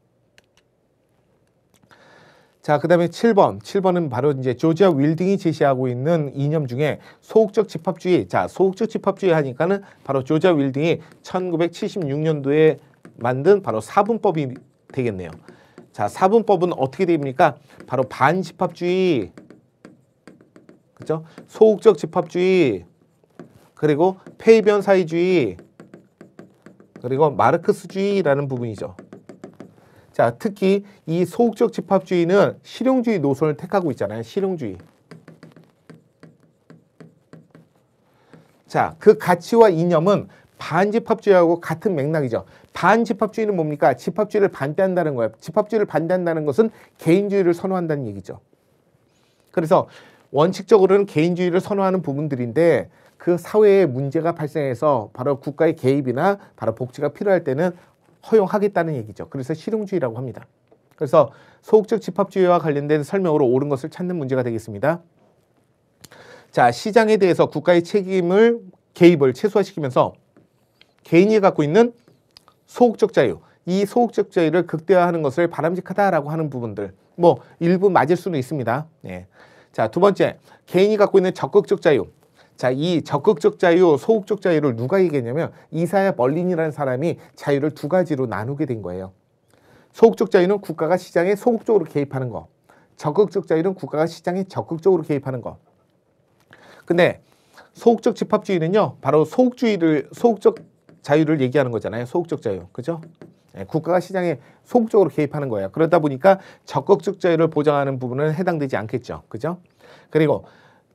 [SPEAKER 1] 자, 그 다음에 7번은 바로 이제 조지아 윌딩이 제시하고 있는 이념 중에 소극적 집합주의. 자, 소극적 집합주의 하니까는 바로 조지아 윌딩이 1976년도에 만든 바로 사분법이 되겠네요. 자, 사분법은 어떻게 됩니까? 바로 반집합주의, 그죠? 소극적 집합주의, 그리고 폐변사회주의, 그리고 마르크스주의라는 부분이죠. 자, 특히 이 소극적 집합주의는 실용주의 노선을 택하고 있잖아요. 실용주의. 자, 그 가치와 이념은 반집합주의하고 같은 맥락이죠. 반집합주의는 뭡니까? 집합주의를 반대한다는 거예요. 집합주의를 반대한다는 것은 개인주의를 선호한다는 얘기죠. 그래서 원칙적으로는 개인주의를 선호하는 부분들인데 그 사회에 문제가 발생해서 바로 국가의 개입이나 바로 복지가 필요할 때는 허용하겠다는 얘기죠. 그래서 실용주의라고 합니다. 그래서 소극적 집합주의와 관련된 설명으로 옳은 것을 찾는 문제가 되겠습니다. 자, 시장에 대해서 국가의 개입을 최소화시키면서 개인이 갖고 있는 소극적 자유, 이 소극적 자유를 극대화하는 것을 바람직하다라고 하는 부분들, 뭐 일부 맞을 수는 있습니다. 네. 자, 두 번째, 개인이 갖고 있는 적극적 자유. 자, 이 적극적 자유, 소극적 자유를 누가 얘기했냐면 이사야 벌린이라는 사람이 자유를 두 가지로 나누게 된 거예요. 소극적 자유는 국가가 시장에 소극적으로 개입하는 거, 적극적 자유는 국가가 시장에 적극적으로 개입하는 거. 근데 소극적 집합주의는요, 바로 소극적 자유를 얘기하는 거잖아요. 소극적 자유, 그죠? 네, 국가가 시장에 소극적으로 개입하는 거예요. 그러다 보니까 적극적 자유를 보장하는 부분은 해당되지 않겠죠, 그죠? 그리고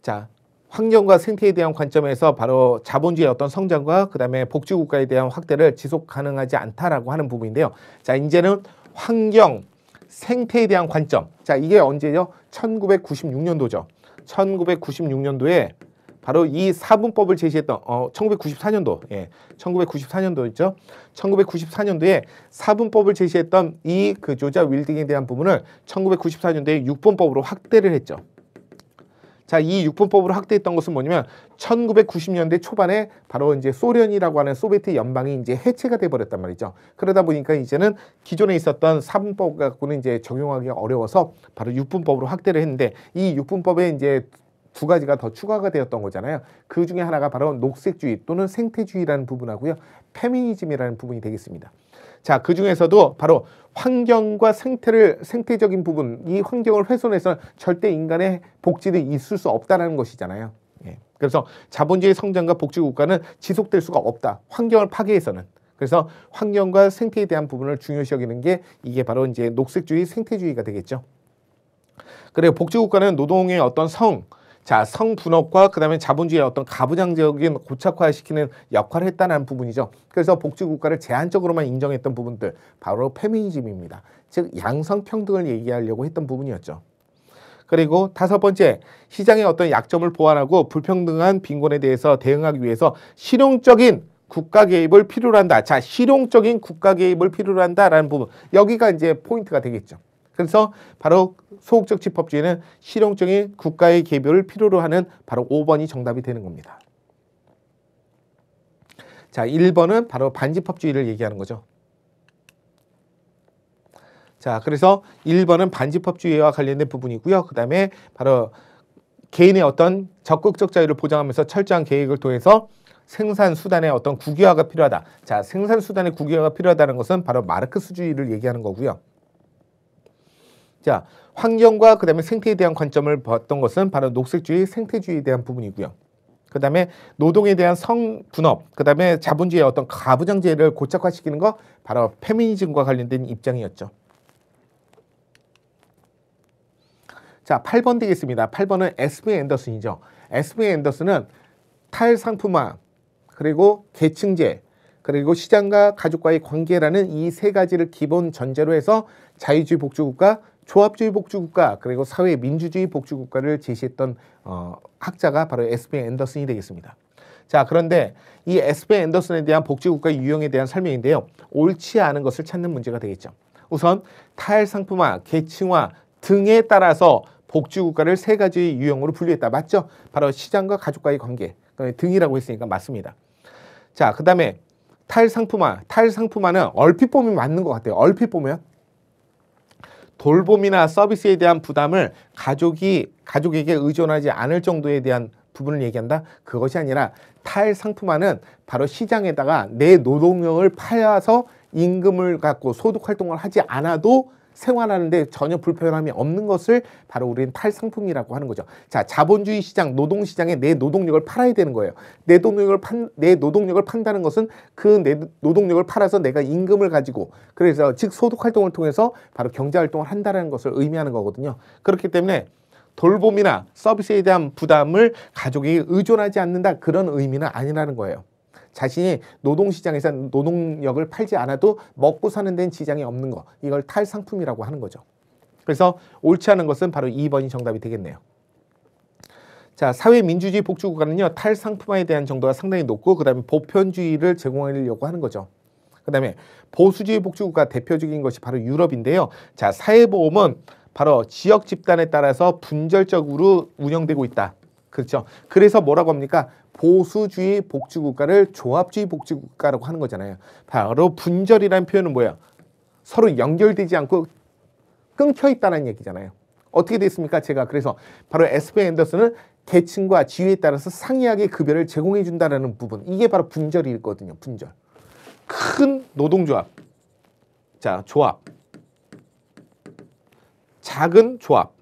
[SPEAKER 1] 자, 환경과 생태에 대한 관점에서 바로 자본주의의 어떤 성장과 그 다음에 복지국가에 대한 확대를 지속 가능하지 않다라고 하는 부분인데요. 자, 이제는 환경, 생태에 대한 관점. 자, 이게 언제죠? 1996년도죠. 1996년도에 바로 이 사분법을 제시했던 1994년도. 예. 1994년도였죠. 1994년도에 사분법을 제시했던 이 그 조자 윌딩에 대한 부분을 1994년도에 6분법으로 확대를 했죠. 자, 이 6분법으로 확대했던 것은 뭐냐면 1990년대 초반에 바로 이제 소련이라고 하는 소비에트 연방이 이제 해체가 돼 버렸단 말이죠. 그러다 보니까 이제는 기존에 있었던 4분법 갖고는 이제 적용하기 어려워서 바로 6분법으로 확대를 했는데, 이 6분법에 이제 두 가지가 더 추가가 되었던 거잖아요. 그 중에 하나가 바로 녹색주의 또는 생태주의라는 부분하고요, 페미니즘이라는 부분이 되겠습니다. 자, 그 중에서도 바로 환경과 생태적인 부분, 이 환경을 훼손해서는 절대 인간의 복지는 있을 수 없다는 것이잖아요. 예. 그래서 자본주의 성장과 복지 국가는 지속될 수가 없다. 환경을 파괴해서는. 그래서 환경과 생태에 대한 부분을 중요시 여기는 게 이게 바로 이제 녹색주의, 생태주의가 되겠죠. 그리고 복지 국가는 노동의 어떤 성분업과 그 다음에 자본주의의 어떤 가부장적인 고착화시키는 역할을 했다는 부분이죠. 그래서 복지국가를 제한적으로만 인정했던 부분들, 바로 페미니즘입니다. 즉 양성평등을 얘기하려고 했던 부분이었죠. 그리고 다섯 번째, 시장의 어떤 약점을 보완하고 불평등한 빈곤에 대해서 대응하기 위해서 실용적인 국가 개입을 필요로 한다. 자, 실용적인 국가 개입을 필요로 한다라는 부분, 여기가 이제 포인트가 되겠죠. 그래서 바로 소극적 집합주의는 실용적인 국가의 개입을 필요로 하는 바로 5번이 정답이 되는 겁니다. 자, 1번은 바로 반집합주의를 얘기하는 거죠. 자, 그래서 1번은 반집합주의와 관련된 부분이고요. 그 다음에 바로 개인의 어떤 적극적 자유를 보장하면서 철저한 계획을 통해서 생산수단의 어떤 국유화가 필요하다. 자, 생산수단의 국유화가 필요하다는 것은 바로 마르크스주의를 얘기하는 거고요. 자, 환경과 그 다음에 생태에 대한 관점을 봤던 것은 바로 녹색주의, 생태주의에 대한 부분이고요. 그 다음에 노동에 대한 성분업, 그 다음에 자본주의의 어떤 가부장제를 고착화시키는 거, 바로 페미니즘과 관련된 입장이었죠. 자, 8번 되겠습니다. 8번은 에스미 앤더슨이죠. 에스미 앤더슨은 탈상품화, 그리고 계층제, 그리고 시장과 가족과의 관계라는 이 세 가지를 기본 전제로 해서 자유주의 복지국가, 조합주의 복지국가, 그리고 사회민주주의 복지국가를 제시했던 학자가 바로 에스미 앤더슨이 되겠습니다. 자, 그런데 이 에스미 앤더슨에 대한 복지국가 유형에 대한 설명인데요, 옳지 않은 것을 찾는 문제가 되겠죠. 우선 탈상품화, 계층화 등에 따라서 복지국가를 세 가지의 유형으로 분류했다. 맞죠? 바로 시장과 가족과의 관계 등이라고 했으니까 맞습니다. 자, 그 다음에 탈상품화는 얼핏 보면 맞는 것 같아요. 얼핏 보면 돌봄이나 서비스에 대한 부담을 가족에게 의존하지 않을 정도에 대한 부분을 얘기한다. 그것이 아니라 탈상품화는 바로 시장에다가 내 노동력을 팔아서 임금을 갖고 소득 활동을 하지 않아도 생활하는데 전혀 불편함이 없는 것을 바로 우리는 탈상품이라고 하는 거죠. 자, 자본주의 시장, 노동시장에 내 노동력을 팔아야 되는 거예요. 내 노동력을 판다는 것은 그 내 노동력을 팔아서 내가 임금을 가지고, 그래서 즉 소득 활동을 통해서 바로 경제 활동을 한다는 것을 의미하는 거거든요. 그렇기 때문에 돌봄이나 서비스에 대한 부담을 가족에게 의존하지 않는다, 그런 의미는 아니라는 거예요. 자신이 노동시장에서 노동력을 팔지 않아도 먹고 사는 데는 지장이 없는 거, 이걸 탈상품이라고 하는 거죠. 그래서 옳지 않은 것은 바로 2번이 정답이 되겠네요. 자, 사회민주주의 복지국가는요, 탈상품화에 대한 정도가 상당히 높고, 그 다음에 보편주의를 제공하려고 하는 거죠. 그 다음에 보수주의 복지국가 대표적인 것이 바로 유럽인데요. 자, 사회보험은 바로 지역 집단에 따라서 분절적으로 운영되고 있다. 그렇죠. 그래서 뭐라고 합니까? 보수주의 복지국가를 조합주의 복지국가라고 하는 거잖아요. 바로 분절이라는 표현은 뭐야? 서로 연결되지 않고 끊겨 있다는 얘기잖아요. 어떻게 됐습니까? 제가 그래서 바로 에스미 앤더슨은 계층과 지위에 따라서 상이하게 급여를 제공해 준다는 부분, 이게 바로 분절이거든요. 분절. 큰 노동조합, 자, 조합, 작은 조합,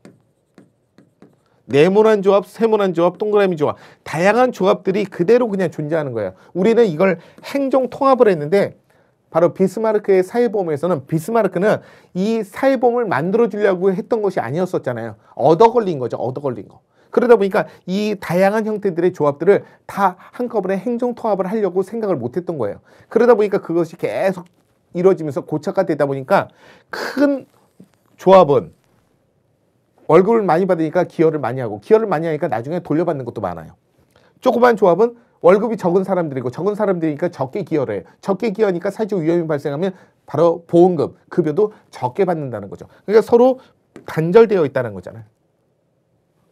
[SPEAKER 1] 네모난 조합, 세모난 조합, 동그라미 조합, 다양한 조합들이 그대로 그냥 존재하는 거예요. 우리는 이걸 행정 통합을 했는데, 바로 비스마르크의 사회보험에서는 비스마르크는 이 사회보험을 만들어 주려고 했던 것이 아니었었잖아요. 얻어 걸린 거죠. 얻어 걸린 거. 그러다 보니까 이 다양한 형태들의 조합들을 다 한꺼번에 행정 통합을 하려고 생각을 못 했던 거예요. 그러다 보니까 그것이 계속 이루어지면서 고착화되다 보니까 큰 조합은 월급을 많이 받으니까 기여를 많이 하고 기여를 많이 하니까 나중에 돌려받는 것도 많아요. 조그만 조합은 월급이 적은 사람들이고 적은 사람들이니까 적게 기여를 해요. 적게 기여하니까 사회적 위험이 발생하면 바로 보험금, 급여도 적게 받는다는 거죠. 그러니까 서로 단절되어 있다는 거잖아요.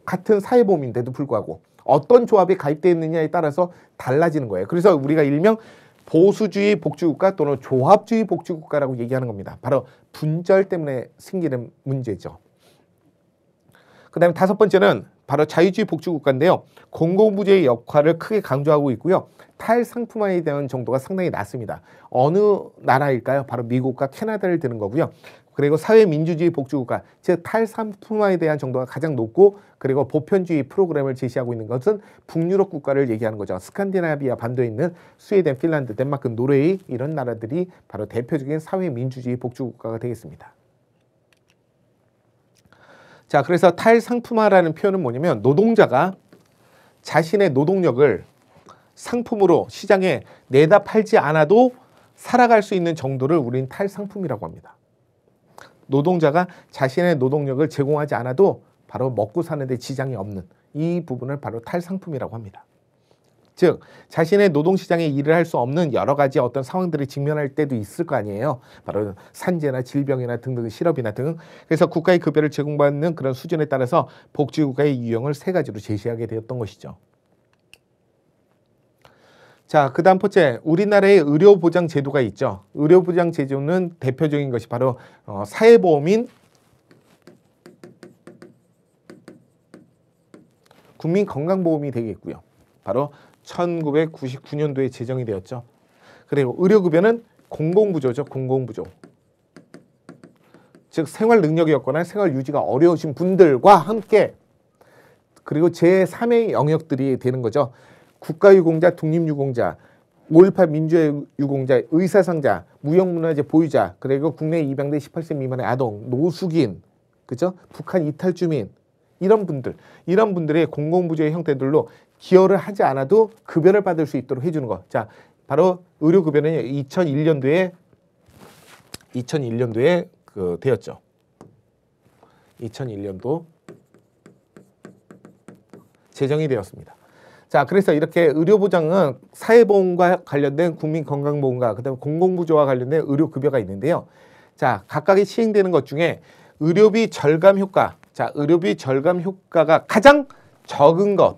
[SPEAKER 1] 같은 사회보험인데도 불구하고 어떤 조합에 가입되어 있느냐에 따라서 달라지는 거예요. 그래서 우리가 일명 보수주의 복지국가 또는 조합주의 복지국가라고 얘기하는 겁니다. 바로 분절 때문에 생기는 문제죠. 그 다음에 다섯 번째는 바로 자유주의 복지국가인데요. 공공부재의 역할을 크게 강조하고 있고요. 탈상품화에 대한 정도가 상당히 낮습니다. 어느 나라일까요? 바로 미국과 캐나다를 드는 거고요. 그리고 사회민주주의 복지국가, 즉 탈상품화에 대한 정도가 가장 높고 그리고 보편주의 프로그램을 제시하고 있는 것은 북유럽 국가를 얘기하는 거죠. 스칸디나비아 반도에 있는 스웨덴, 핀란드, 덴마크, 노르웨이 이런 나라들이 바로 대표적인 사회민주주의 복지국가가 되겠습니다. 자, 그래서 탈상품화라는 표현은 뭐냐면 노동자가 자신의 노동력을 상품으로 시장에 내다 팔지 않아도 살아갈 수 있는 정도를 우리는 탈상품이라고 합니다. 노동자가 자신의 노동력을 제공하지 않아도 바로 먹고 사는 데 지장이 없는 이 부분을 바로 탈상품이라고 합니다. 즉 자신의 노동시장에 일을 할 수 없는 여러 가지 어떤 상황들을 직면할 때도 있을 거 아니에요. 바로 산재나 질병이나 등등 실업이나 등. 그래서 국가의 급여를 제공받는 그런 수준에 따라서 복지국가의 유형을 세 가지로 제시하게 되었던 것이죠. 자, 그 다음 번째, 우리나라의 의료보장 제도가 있죠. 의료보장 제도는 대표적인 것이 바로 사회보험인 국민건강보험이 되겠고요. 바로 1999년도에 제정이 되었죠. 그리고 의료급여는 공공부조죠. 공공부조. 즉 생활 능력이 없거나 생활 유지가 어려우신 분들과 함께 그리고 제3의 영역들이 되는 거죠. 국가유공자, 독립유공자, 5.18 민주화유공자, 의사상자, 무형문화재 보유자, 그리고 국내에 입양된 18세 미만의 아동, 노숙인, 그죠? 북한 이탈주민 이런 분들의 공공부조의 형태들로 기여를 하지 않아도 급여를 받을 수 있도록 해주는 것. 자, 바로 의료급여는 2001년도에 되었죠. 2001년도 제정이 되었습니다. 자, 그래서 이렇게 의료보장은 사회보험과 관련된 국민건강보험과 그다음에 공공부조와 관련된 의료급여가 있는데요. 자, 각각이 시행되는 것 중에 의료비 절감 효과. 자, 의료비 절감 효과가 가장 적은 것.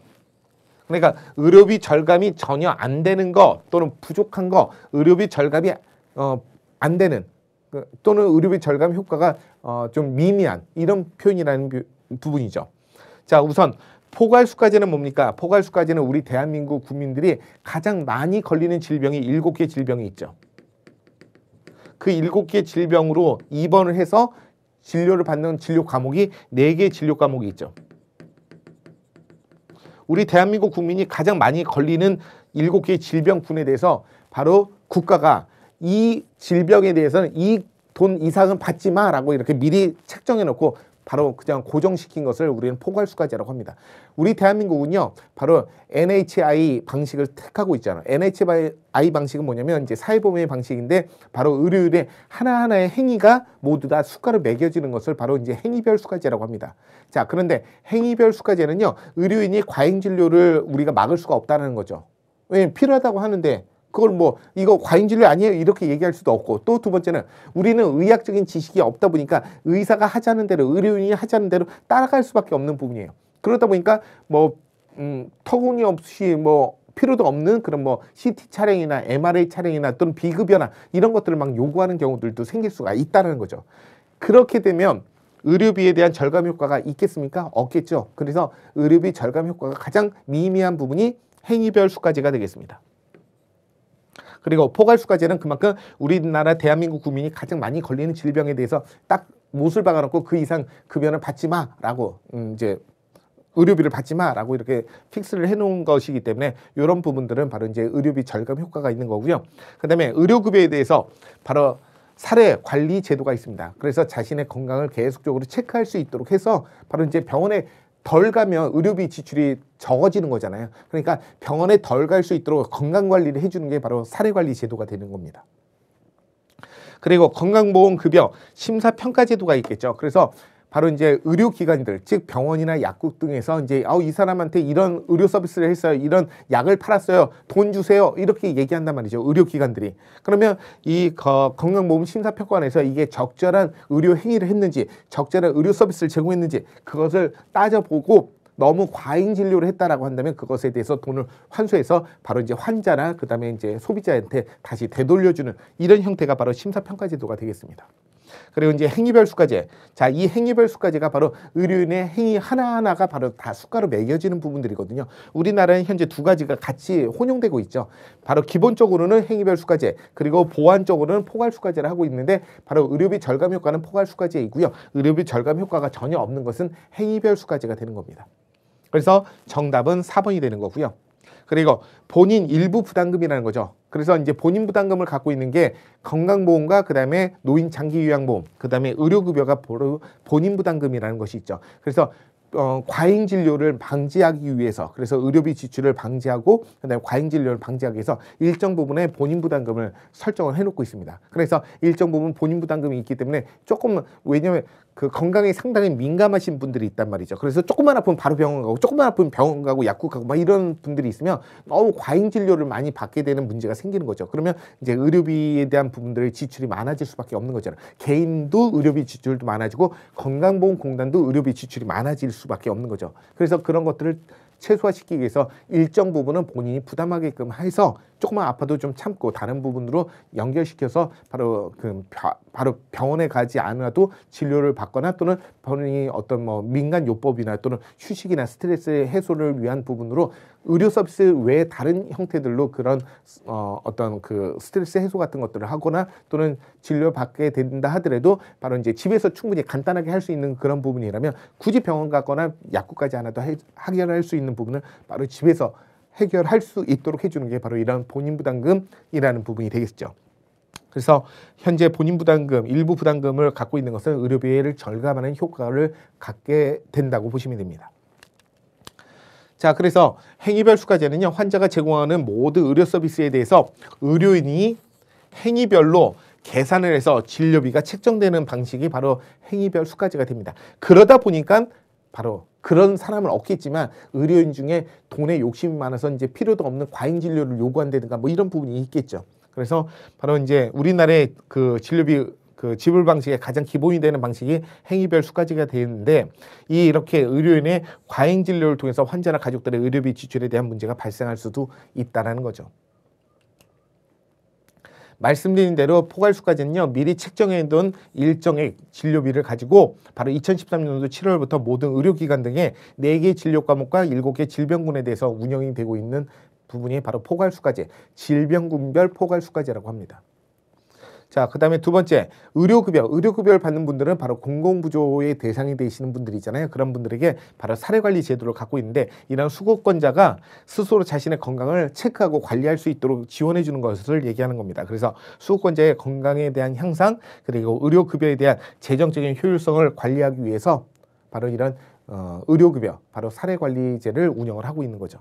[SPEAKER 1] 그러니까 의료비 절감이 전혀 안 되는 거 또는 부족한 거, 의료비 절감이 안 되는 또는 의료비 절감 효과가 좀 미미한 이런 표현이라는 부분이죠. 자, 우선 포괄수가제는 뭡니까? 포괄수가제는 우리 대한민국 국민들이 가장 많이 걸리는 질병이 7개 질병이 있죠. 그 7개 질병으로 입원을 해서 진료를 받는 진료 과목이 4개의 진료 과목이 있죠. 우리 대한민국 국민이 가장 많이 걸리는 7개의 질병군에 대해서 바로 국가가 이 질병에 대해서는 이 돈 이상은 받지 마라고 이렇게 미리 책정해 놓고 바로 그냥 고정시킨 것을 우리는 포괄수가제라고 합니다. 우리 대한민국은요, 바로 NHI 방식을 택하고 있잖아요. NHI 방식은 뭐냐면 이제 사회보험의 방식인데 바로 의료인의 하나하나의 행위가 모두 다 수가로 매겨지는 것을 바로 이제 행위별 수가제라고 합니다. 자, 그런데 행위별 수가제는요, 의료인이 과잉 진료를 우리가 막을 수가 없다는 거죠. 왜냐면 필요하다고 하는데 그걸 뭐 이거 과잉 진료 아니에요 이렇게 얘기할 수도 없고, 또 두 번째는 우리는 의학적인 지식이 없다 보니까 의사가 하자는 대로 의료인이 하자는 대로 따라갈 수밖에 없는 부분이에요. 그러다 보니까 뭐 터무니없이 뭐 필요도 없는 그런 뭐 CT 촬영이나 MRI 촬영이나 또는 비급여나 이런 것들을 막 요구하는 경우들도 생길 수가 있다는 거죠. 그렇게 되면 의료비에 대한 절감 효과가 있겠습니까? 없겠죠. 그래서 의료비 절감 효과가 가장 미미한 부분이 행위별 수가제가 되겠습니다. 그리고 포괄수가제는 그만큼 우리나라 대한민국 국민이 가장 많이 걸리는 질병에 대해서 딱 못을 박아놓고 그 이상 급여는 받지 마라고 이제 의료비를 받지 마라고 이렇게 픽스를 해놓은 것이기 때문에 이런 부분들은 바로 이제 의료비 절감 효과가 있는 거고요. 그다음에 의료급여에 대해서 바로 사례 관리 제도가 있습니다. 그래서 자신의 건강을 계속적으로 체크할 수 있도록 해서 바로 이제 병원에 덜 가면 의료비 지출이 적어지는 거잖아요. 그러니까 병원에 덜 갈 수 있도록 건강관리를 해주는 게 바로 사례관리 제도가 되는 겁니다. 그리고 건강보험급여 심사평가제도가 있겠죠. 그래서 바로 이제 의료기관들, 즉 병원이나 약국 등에서 이제 이 사람한테 이런 의료 서비스를 했어요, 이런 약을 팔았어요, 돈 주세요, 이렇게 얘기한단 말이죠, 의료기관들이. 그러면 이 건강보험 심사평가원에서 이게 적절한 의료 행위를 했는지, 적절한 의료 서비스를 제공했는지 그것을 따져보고 너무 과잉 진료를 했다라고 한다면 그것에 대해서 돈을 환수해서 바로 이제 환자나 그다음에 이제 소비자한테 다시 되돌려주는 이런 형태가 바로 심사평가제도가 되겠습니다. 그리고 이제 행위별 수가제. 자, 이 행위별 수가제가 바로 의료인의 행위 하나하나가 바로 다 수가로 매겨지는 부분들이거든요. 우리나라는 현재 두 가지가 같이 혼용되고 있죠. 바로 기본적으로는 행위별 수가제, 그리고 보완적으로는 포괄 수가제를 하고 있는데, 바로 의료비 절감 효과는 포괄 수가제이고요. 의료비 절감 효과가 전혀 없는 것은 행위별 수가제가 되는 겁니다. 그래서 정답은 4번이 되는 거고요. 그리고 본인 일부 부담금이라는 거죠. 그래서 이제 본인 부담금을 갖고 있는 게 건강보험과 그다음에 노인 장기 요양보험, 그다음에 의료급여가 바로 본인 부담금이라는 것이 있죠. 그래서 과잉 진료를 방지하기 위해서, 그래서 의료비 지출을 방지하고 그다음에 과잉 진료를 방지하기 위해서 일정 부분의 본인 부담금을 설정을 해놓고 있습니다. 그래서 일정 부분 본인 부담금이 있기 때문에 조금, 왜냐면 그 건강에 상당히 민감하신 분들이 있단 말이죠. 그래서 조금만 아프면 바로 병원 가고, 조금만 아프면 병원 가고 약국 가고 막 이런 분들이 있으면 너무 과잉 진료를 많이 받게 되는 문제가 생기는 거죠. 그러면 이제 의료비에 대한 부분들의 지출이 많아질 수밖에 없는 거잖아요. 개인도 의료비 지출도 많아지고 건강보험공단도 의료비 지출이 많아질 수밖에 없는 거죠. 그래서 그런 것들을 최소화시키기 위해서 일정 부분은 본인이 부담하게끔 해서 조금만 아파도 좀 참고 다른 부분으로 연결시켜서 바로 바로 병원에 가지 않아도 진료를 받거나, 또는 본인이 어떤 뭐 민간요법이나 또는 휴식이나 스트레스 해소를 위한 부분으로 의료 서비스 외에 다른 형태들로 그런 어떤 그 스트레스 해소 같은 것들을 하거나, 또는 진료를 받게 된다 하더라도 바로 이제 집에서 충분히 간단하게 할 수 있는 그런 부분이라면 굳이 병원 가거나 약국까지 않아도 해결할 수 있는 부분을 바로 집에서 해결할 수 있도록 해주는 게 바로 이런 본인 부담금이라는 부분이 되겠죠. 그래서 현재 본인 부담금, 일부 부담금을 갖고 있는 것은 의료비를 절감하는 효과를 갖게 된다고 보시면 됩니다. 자, 그래서 행위별 수가제는요, 환자가 제공하는 모든 의료 서비스에 대해서 의료인이 행위별로 계산을 해서 진료비가 책정되는 방식이 바로 행위별 수가제가 됩니다. 그러다 보니까 바로 그런 사람은 없겠지만 의료인 중에 돈에 욕심이 많아서 이제 필요도 없는 과잉 진료를 요구한다든가 뭐 이런 부분이 있겠죠. 그래서 바로 이제 우리나라의 그 진료비 그 지불 방식의 가장 기본이 되는 방식이 행위별 수가제가 되는데, 이렇게 의료인의 과잉 진료를 통해서 환자나 가족들의 의료비 지출에 대한 문제가 발생할 수도 있다라는 거죠. 말씀드린 대로 포괄수가제는요, 미리 책정해둔 일정액 진료비를 가지고 바로 2013년도 7월부터 모든 의료기관 등의 4개 진료 과목과 7개 질병군에 대해서 운영이 되고 있는 부분이 바로 포괄수가제, 질병군별 포괄수가제라고 합니다. 자, 그 다음에 두 번째, 의료급여. 의료급여를 받는 분들은 바로 공공부조의 대상이 되시는 분들이잖아요. 그런 분들에게 바로 사례관리 제도를 갖고 있는데, 이런 수급권자가 스스로 자신의 건강을 체크하고 관리할 수 있도록 지원해 주는 것을 얘기하는 겁니다. 그래서 수급권자의 건강에 대한 향상, 그리고 의료급여에 대한 재정적인 효율성을 관리하기 위해서 바로 이런 의료급여, 바로 사례관리제를 운영을 하고 있는 거죠.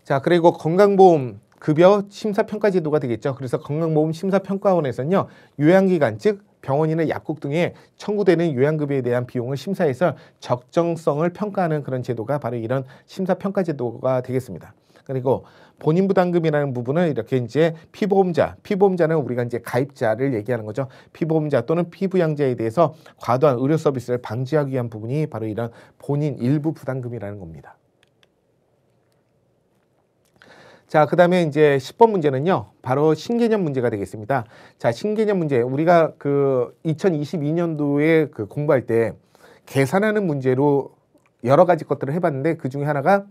[SPEAKER 1] 자, 그리고 건강보험 급여 심사평가 제도가 되겠죠. 그래서 건강보험 심사평가원에서는요, 요양기관, 즉 병원이나 약국 등에 청구되는 요양급여에 대한 비용을 심사해서 적정성을 평가하는 그런 제도가 바로 이런 심사평가 제도가 되겠습니다. 그리고 본인 부담금이라는 부분은 이렇게 이제 피보험자는 우리가 이제 가입자를 얘기하는 거죠. 피보험자 또는 피부양자에 대해서 과도한 의료 서비스를 방지하기 위한 부분이 바로 이런 본인 일부 부담금이라는 겁니다. 자, 그 다음에 이제 10번 문제는요, 바로 신개념 문제가 되겠습니다. 자, 신개념 문제. 우리가 그 2022년도에 그 공부할 때 계산하는 문제로 여러 가지 것들을 해봤는데, 그 중에 하나가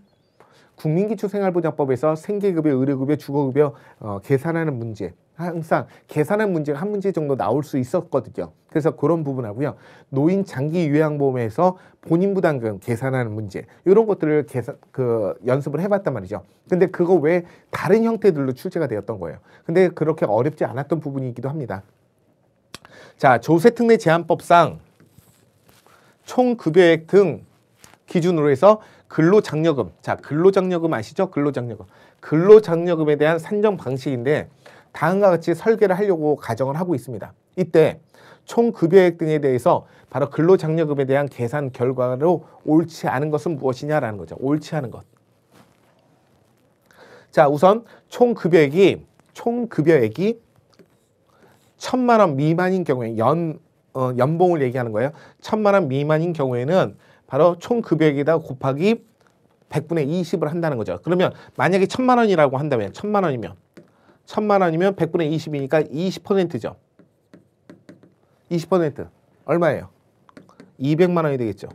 [SPEAKER 1] 국민기초생활보장법에서 생계급여, 의료급여, 주거급여 계산하는 문제, 항상 계산하는 문제가 한 문제 정도 나올 수 있었거든요. 그래서 그런 부분하고요, 노인 장기 요양보험에서 본인 부담금 계산하는 문제, 이런 것들을 연습을 해봤단 말이죠. 근데 그거 외에 다른 형태들로 출제가 되었던 거예요. 근데 그렇게 어렵지 않았던 부분이기도 합니다. 자, 조세특례 제한법상 총 급여액 등 기준으로 해서 근로장려금, 자, 근로장려금 아시죠? 근로장려금에 대한 산정 방식인데, 다음과 같이 설계를 하려고 가정을 하고 있습니다. 이때 총 급여액 등에 대해서 바로 근로장려금에 대한 계산 결과로 옳지 않은 것은 무엇이냐라는 거죠. 옳지 않은 것. 자, 우선 총 급여액이 1,000만 원 미만인 경우에 연봉을 얘기하는 거예요. 1,000만 원 미만인 경우에는 바로 총 급여액에다 곱하기 100분의 20을 한다는 거죠. 그러면 만약에 1,000만 원이라고 한다면 1,000만 원이면 100분의 20이니까 20%죠. 20% 얼마예요? 200만 원이 되겠죠.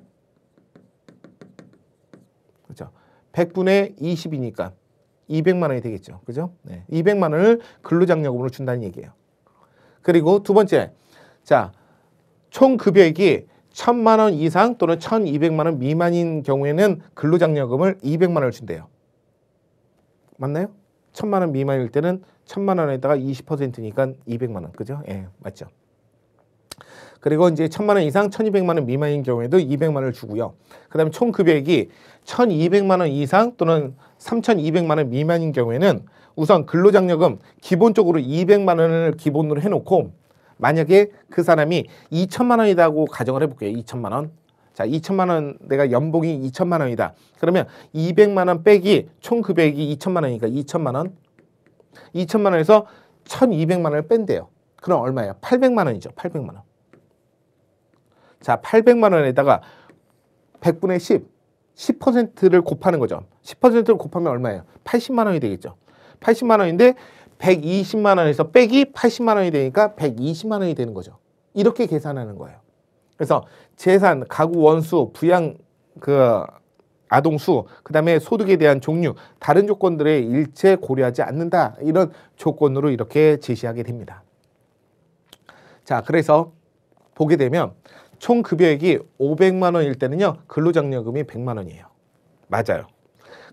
[SPEAKER 1] 그렇죠. 100분의 20이니까 200만 원이 되겠죠. 그죠? 네. 200만 원을 근로장려금으로 준다는 얘기예요. 그리고 두 번째, 자, 총 급여액이 1,000만 원 이상 또는 1,200만 원 미만인 경우에는 근로장려금을 200만 원을 준대요. 맞나요? 1,000만 원 미만일 때는 1,000만 원에다가 20%니까 200만 원. 그죠? 예, 맞죠. 그리고 이제 1,000만 원 이상 1,200만 원 미만인 경우에도 200만 원을 주고요. 그다음에 총 급여액이 1,200만 원 이상 또는 3,200만 원 미만인 경우에는 우선 근로장려금 기본적으로 200만 원을 기본으로 해놓고 만약에 그 사람이 2천만 원이라고 가정을 해볼게요. 2천만 원. 자, 2천만 원 내가 연봉이 2천만 원이다. 그러면 200만 원 빼기 총 급여액이 2천만 원이니까 2천만 원. 2천만 원에서 1,200만 원을 뺀대요. 그럼 얼마예요? 800만 원이죠. 800만 원. 자, 800만 원에다가 100분의 10%를 곱하는 거죠. 10%를 곱하면 얼마예요? 80만 원이 되겠죠. 80만 원인데 120만 원에서 빼기 80만 원이 되니까 120만 원이 되는 거죠. 이렇게 계산하는 거예요. 그래서 재산, 가구 원수, 부양 아동수, 그다음에 소득에 대한 종류, 다른 조건들의 일체 고려하지 않는다. 이런 조건으로 이렇게 제시하게 됩니다. 자, 그래서 보게 되면 총 급여액이 500만 원일 때는요, 근로장려금이 100만 원이에요. 맞아요.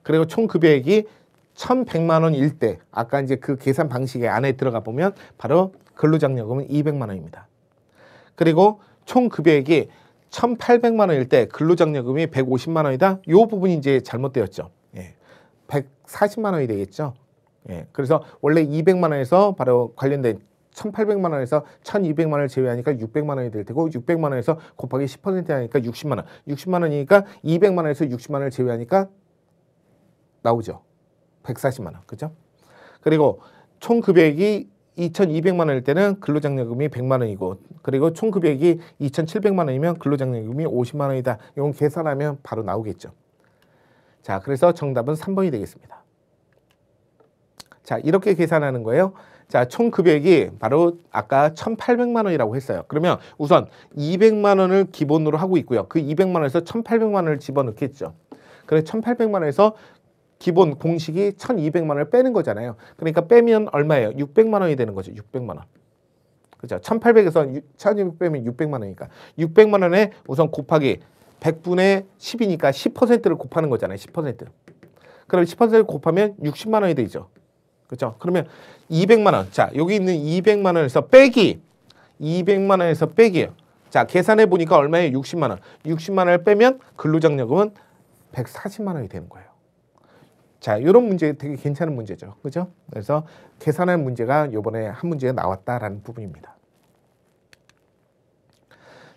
[SPEAKER 1] 그리고 총 급여액이 1,100만 원일 때, 아까 이제 그 계산 방식에 안에 들어가 보면 바로 근로장려금은 200만 원입니다. 그리고 총 급여액이 1,800만 원일 때 근로장려금이 150만 원이다. 이 부분이 이제 잘못되었죠. 예. 140만 원이 되겠죠. 예. 그래서 원래 200만 원에서 바로 관련된 1,800만 원에서 1,200만 원을 제외하니까 600만 원이 될 테고 600만 원에서 곱하기 10% 하니까 60만 원. 60만 원이니까 200만 원에서 60만 원을 제외하니까 나오죠. 140만 원. 그죠? 그리고 총 급여액이 2,200만 원일 때는 근로장려금이 100만 원이고 그리고 총 급여액이 2,700만 원이면 근로장려금이 50만 원이다. 이건 계산하면 바로 나오겠죠. 자, 그래서 정답은 3번이 되겠습니다. 자, 이렇게 계산하는 거예요. 자, 총 급여액이 바로 아까 1,800만 원이라고 했어요. 그러면 우선 200만 원을 기본으로 하고 있고요. 그 200만 원에서 1,800만 원을 집어넣겠죠. 그래서 1,800만 원에서 기본 공식이 1,200만 원을 빼는 거잖아요. 그러니까 빼면 얼마예요? 600만 원이 되는 거죠. 600만 원. 그죠? 1,800에서 1,200 빼면 600만 원이니까. 600만 원에 우선 곱하기 100분의 10이니까 10%를 곱하는 거잖아요. 10%. 그럼 10%를 곱하면 60만 원이 되죠. 그렇죠? 그러면 200만 원. 자, 여기 있는 200만 원에서 빼기 200만 원에서 빼기예요. 자, 계산해 보니까 얼마예요? 60만 원. 60만 원을 빼면 근로장려금은 140만 원이 되는 거예요. 자, 이런 문제 되게 괜찮은 문제죠. 그죠? 그래서 계산한 문제가 이번에 한 문제가 나왔다라는 부분입니다.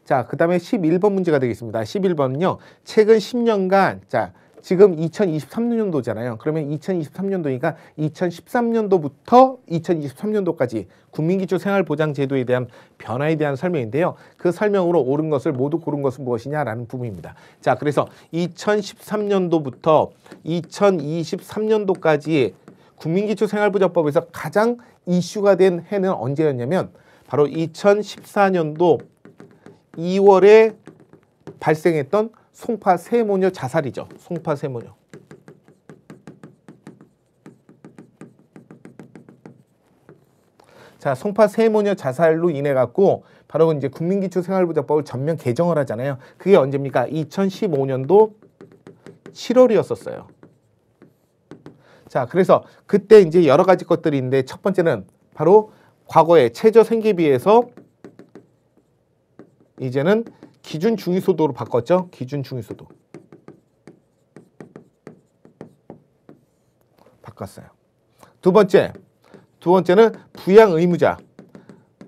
[SPEAKER 1] 자, 그 다음에 11번 문제가 되겠습니다. 11번은요. 최근 10년간, 자, 지금 2023년도잖아요. 그러면 2023년도니까 2013년도부터 2023년도까지 국민기초생활보장제도에 대한 변화에 대한 설명인데요. 그 설명으로 옳은 것을 모두 고른 것은 무엇이냐라는 부분입니다. 자, 그래서 2013년도부터 2023년도까지 국민기초생활보장법에서 가장 이슈가 된 해는 언제였냐면 바로 2014년도 2월에 발생했던 송파 세모녀 자살이죠. 송파 세모녀. 자, 송파 세모녀 자살로 인해 갖고 바로 이제 국민기초생활보장법을 전면 개정을 하잖아요. 그게 언제입니까? 2015년도 7월이었었어요. 자, 그래서 그때 이제 여러 가지 것들이 있는데 첫 번째는 바로 과거에 최저 생계비에서 이제는 기준 중위소득으로 바꿨죠. 기준 중위소득. 바꿨어요. 두 번째는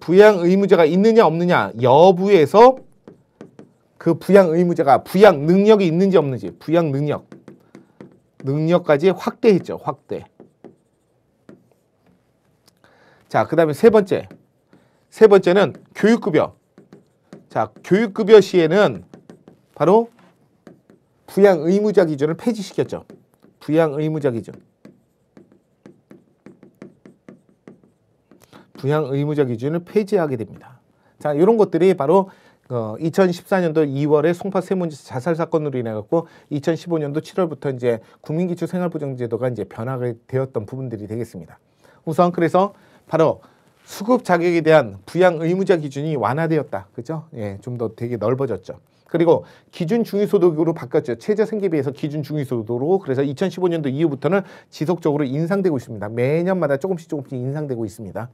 [SPEAKER 1] 부양 의무자가 있느냐 없느냐 여부에서 그 부양 의무자가 부양 능력이 있는지 없는지 부양 능력까지 확대했죠. 확대. 자, 그 다음에 세 번째는 교육급여. 자, 교육급여 시에는 바로 부양 의무자 기준을 폐지시켰죠. 부양 의무자 기준. 부양 의무자 기준을 폐지하게 됩니다. 자, 이런 것들이 바로 2014년도 2월에 송파 세무문제 자살 사건으로 인해 갖고 2015년도 7월부터 이제 국민기초 생활보장제도가 이제 변화가 되었던 부분들이 되겠습니다. 우선 그래서 바로 수급 자격에 대한 부양 의무자 기준이 완화되었다. 그죠? 예, 좀 더 되게 넓어졌죠. 그리고 기준 중위소득으로 바뀌었죠. 최저 생계비에서 기준 중위소득으로. 그래서 2015년도 이후부터는 지속적으로 인상되고 있습니다. 매년마다 조금씩 인상되고 있습니다.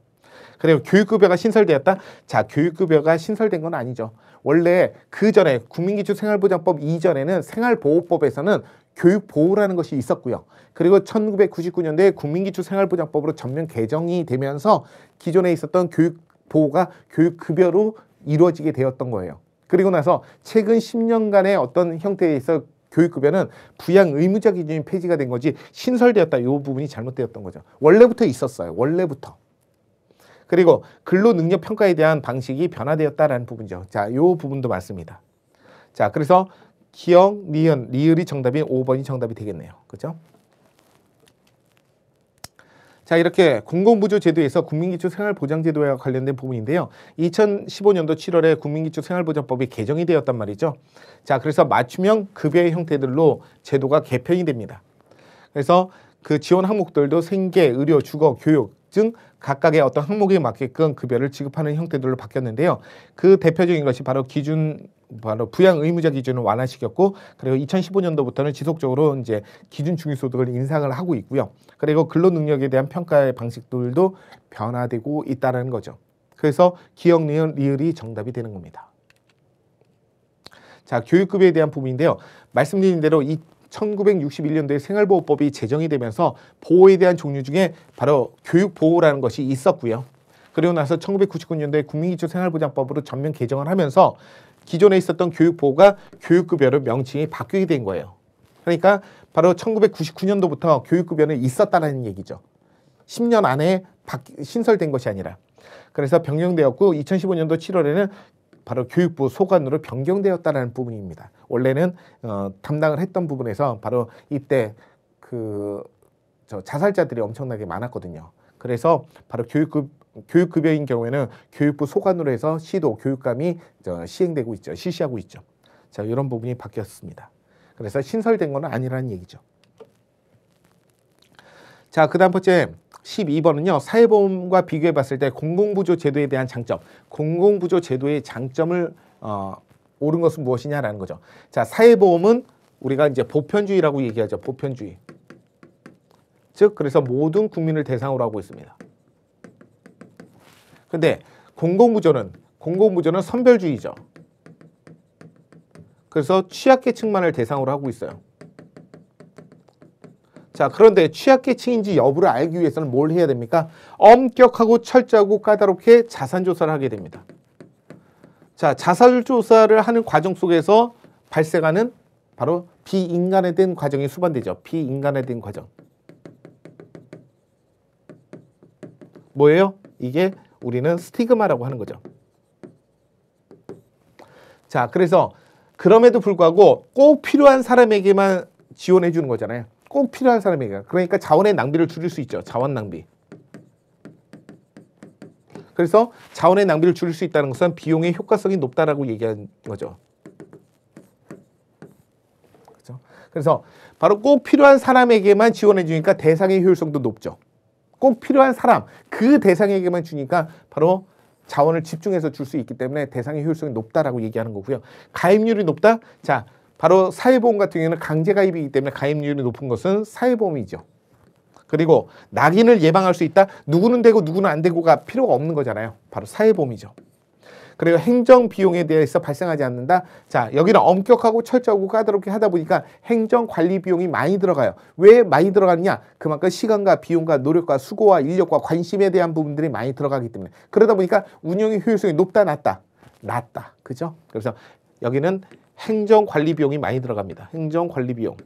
[SPEAKER 1] 그리고 교육급여가 신설되었다. 자, 교육급여가 신설된 건 아니죠. 원래 그 전에 국민기초생활보장법 이전에는 생활보호법에서는 교육보호라는 것이 있었고요. 그리고 1999년도에 국민기초생활보장법으로 전면 개정이 되면서 기존에 있었던 교육보호가 교육급여로 이루어지게 되었던 거예요. 그리고 나서 최근 10년간의 어떤 형태에서 교육급여는 부양 의무자 기준이 폐지가 된 거지 신설되었다. 이 부분이 잘못되었던 거죠. 원래부터 있었어요. 원래부터. 그리고 근로능력 평가에 대한 방식이 변화되었다라는 부분이죠. 자, 이 부분도 맞습니다. 자, 그래서 기역, 니은, 리을이 정답인 5번이 정답이 되겠네요. 그죠? 자, 이렇게 공공부조제도에서 국민기초생활보장제도와 관련된 부분인데요. 2015년도 7월에 국민기초생활보장법이 개정이 되었단 말이죠. 자, 그래서 맞춤형 급여의 형태들로 제도가 개편이 됩니다. 그래서 그 지원 항목들도 생계, 의료, 주거, 교육 등 각각의 어떤 항목에 맞게끔 급여를 지급하는 형태들로 바뀌었는데요. 그 대표적인 것이 바로 부양 의무자 기준을 완화시켰고, 그리고 2015년도부터는 지속적으로 이제 기준 중위소득을 인상을 하고 있고요. 그리고 근로 능력에 대한 평가의 방식들도 변화되고 있다는 거죠. 그래서 기역, 니은, 리을이 정답이 되는 겁니다. 자, 교육급여에 대한 부분인데요. 말씀드린 대로 1961년도에 생활보호법이 제정이 되면서 보호에 대한 종류 중에 바로 교육보호라는 것이 있었고요. 그리고 나서 1999년도에 국민기초생활보장법으로 전면 개정을 하면서 기존에 있었던 교육보호가 교육급여로 명칭이 바뀌게 된 거예요. 그러니까 바로 1999년도부터 교육급여는 있었다는 얘기죠. 10년 안에 신설된 것이 아니라. 그래서 변경되었고 2015년도 7월에는 바로 교육부 소관으로 변경되었다는 부분입니다. 원래는 담당을 했던 부분에서 바로 이때 자살자들이 엄청나게 많았거든요. 그래서 바로 교육급여인 경우에는 교육부 소관으로 해서 시도 교육감이 시행되고 있죠. 실시하고 있죠. 자, 이런 부분이 바뀌었습니다. 그래서 신설된 건 아니라는 얘기죠. 자, 그 다음 번째 12번은요. 사회보험과 비교해 봤을 때 공공부조 제도에 대한 장점. 공공부조 제도의 장점을 옳은 것은 무엇이냐라는 거죠. 자, 사회보험은 우리가 이제 보편주의라고 얘기하죠. 보편주의. 즉, 그래서 모든 국민을 대상으로 하고 있습니다. 근데 공공부조는 선별주의죠. 그래서 취약계층만을 대상으로 하고 있어요. 자, 그런데 취약계층인지 여부를 알기 위해서는 뭘 해야 됩니까? 엄격하고 철저하고 까다롭게 자산조사를 하게 됩니다. 자, 자산조사를 하는 과정 속에서 발생하는 바로 비인간화된 과정이 수반되죠. 비인간화된 과정. 뭐예요? 이게 우리는 스티그마라고 하는 거죠. 자, 그래서 그럼에도 불구하고 꼭 필요한 사람에게만 지원해 주는 거잖아요. 꼭 필요한 사람에게. 그러니까 자원의 낭비를 줄일 수 있죠. 자원 낭비. 그래서 자원의 낭비를 줄일 수 있다는 것은 비용의 효과성이 높다라고 얘기한 거죠. 그렇죠? 그래서 바로 꼭 필요한 사람에게만 지원해 주니까 대상의 효율성도 높죠. 꼭 필요한 사람, 그 대상에게만 주니까 바로 자원을 집중해서 줄 수 있기 때문에 대상의 효율성이 높다라고 얘기하는 거고요. 가입률이 높다? 자, 바로 사회보험 같은 경우에는 강제가입이기 때문에 가입률이 높은 것은 사회보험이죠. 그리고 낙인을 예방할 수 있다? 누구는 되고 누구는 안 되고가 필요가 없는 거잖아요. 바로 사회보험이죠. 그리고 행정 비용에 대해서 발생하지 않는다. 자, 여기는 엄격하고 철저하고 까다롭게 하다 보니까 행정 관리 비용이 많이 들어가요. 왜 많이 들어가느냐? 그만큼 시간과 비용과 노력과 수고와 인력과 관심에 대한 부분들이 많이 들어가기 때문에. 그러다 보니까 운영의 효율성이 높다, 낮다? 낮다. 그죠? 그래서 여기는 행정 관리 비용이 많이 들어갑니다. 행정 관리 비용.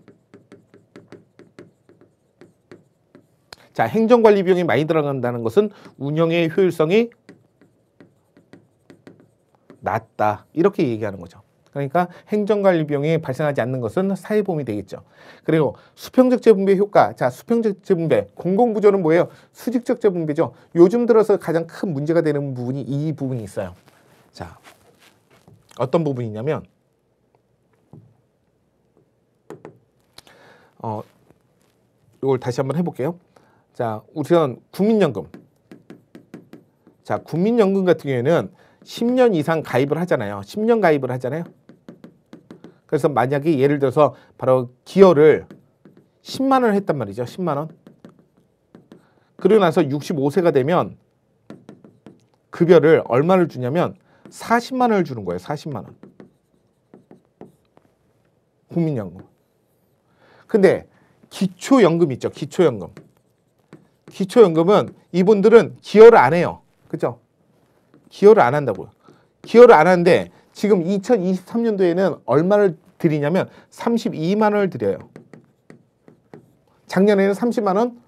[SPEAKER 1] 자, 행정 관리 비용이 많이 들어간다는 것은 운영의 효율성이 낮다. 이렇게 얘기하는 거죠. 그러니까 행정관리 비용이 발생하지 않는 것은 사회보험이 되겠죠. 그리고 수평적 재분배 효과. 자, 수평적 재분배. 공공부조는 뭐예요? 수직적 재분배죠. 요즘 들어서 가장 큰 문제가 되는 부분이 이 부분이 있어요. 자, 어떤 부분이냐면 이걸 다시 한번 해볼게요. 자, 우선 국민연금. 자, 국민연금 같은 경우에는 10년 이상 가입을 하잖아요. 10년 가입을 하잖아요. 그래서 만약에 예를 들어서 바로 기여를 10만 원을 했단 말이죠. 10만 원. 그러고 나서 65세가 되면 급여를 얼마를 주냐면 40만 원을 주는 거예요. 40만 원. 국민연금. 근데 기초연금 있죠. 기초연금. 기초연금은 이분들은 기여를 안 해요. 그죠? 기여를 안 한다고요. 기여를 안 하는데 지금 2023년도에는 얼마를 드리냐면 32만 원을 드려요. 작년에는 30만 원,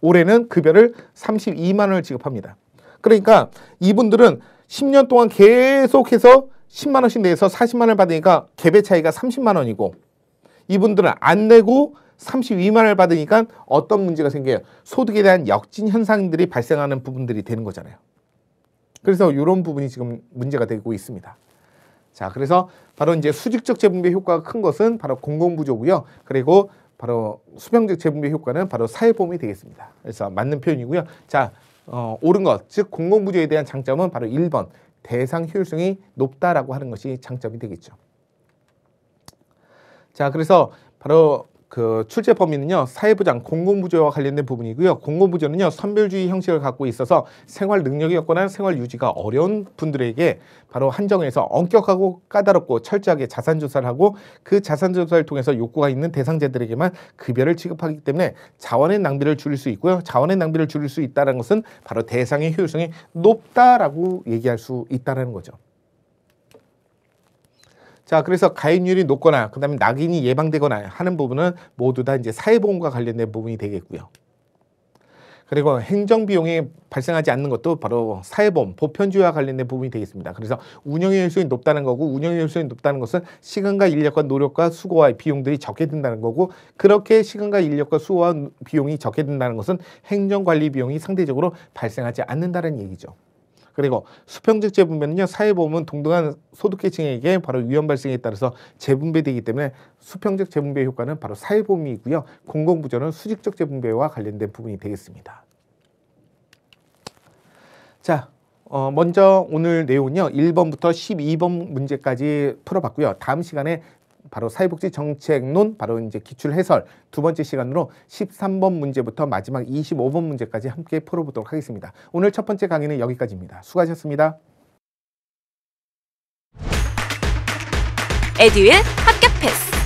[SPEAKER 1] 올해는 급여를 32만 원을 지급합니다. 그러니까 이분들은 10년 동안 계속해서 10만 원씩 내서 40만 원을 받으니까 갭의 차이가 30만 원이고 이분들은 안 내고 32만 원을 받으니까 어떤 문제가 생겨요? 소득에 대한 역진 현상들이 발생하는 부분들이 되는 거잖아요. 그래서 이런 부분이 지금 문제가 되고 있습니다. 자, 그래서 바로 이제 수직적 재분배 효과가 큰 것은 바로 공공부조고요. 그리고 바로 수평적 재분배 효과는 바로 사회보험이 되겠습니다. 그래서 맞는 표현이고요. 자, 옳은 것, 즉 공공부조에 대한 장점은 바로 1번 대상 효율성이 높다라고 하는 것이 장점이 되겠죠. 자, 그래서 바로 그 출제 범위는요, 사회보장, 공공부조와 관련된 부분이고요. 공공부조는요, 선별주의 형식을 갖고 있어서 생활 능력이 없거나 생활 유지가 어려운 분들에게 바로 한정해서 엄격하고 까다롭고 철저하게 자산조사를 하고 그 자산조사를 통해서 욕구가 있는 대상자들에게만 급여를 지급하기 때문에 자원의 낭비를 줄일 수 있고요. 자원의 낭비를 줄일 수 있다는 것은 바로 대상의 효율성이 높다라고 얘기할 수 있다는 거죠. 자, 그래서 가입률이 높거나 그다음에 낙인이 예방되거나 하는 부분은 모두 다 이제 사회보험과 관련된 부분이 되겠고요. 그리고 행정비용이 발생하지 않는 것도 바로 사회보험, 보편주의와 관련된 부분이 되겠습니다. 그래서 운영의 효율성이 높다는 거고 운영의 효율성이 높다는 것은 시간과 인력과 노력과 수고와 비용들이 적게 든다는 거고 그렇게 시간과 인력과 수고와 비용이 적게 든다는 것은 행정관리 비용이 상대적으로 발생하지 않는다는 얘기죠. 그리고 수평적 재분배는요, 사회보험은 동등한 소득계층에게 바로 위험 발생에 따라서 재분배되기 때문에 수평적 재분배 효과는 바로 사회보험이고요. 공공부조는 수직적 재분배와 관련된 부분이 되겠습니다. 자, 먼저 오늘 내용은요, 1번부터 12번 문제까지 풀어봤고요. 다음 시간에 바로 사회복지 정책론, 바로 이제 기출 해설 두 번째 시간으로 13번 문제부터 마지막 25번 문제까지 함께 풀어보도록 하겠습니다. 오늘 첫 번째 강의는 여기까지입니다. 수고하셨습니다.
[SPEAKER 2] 에듀윌 합격 패스.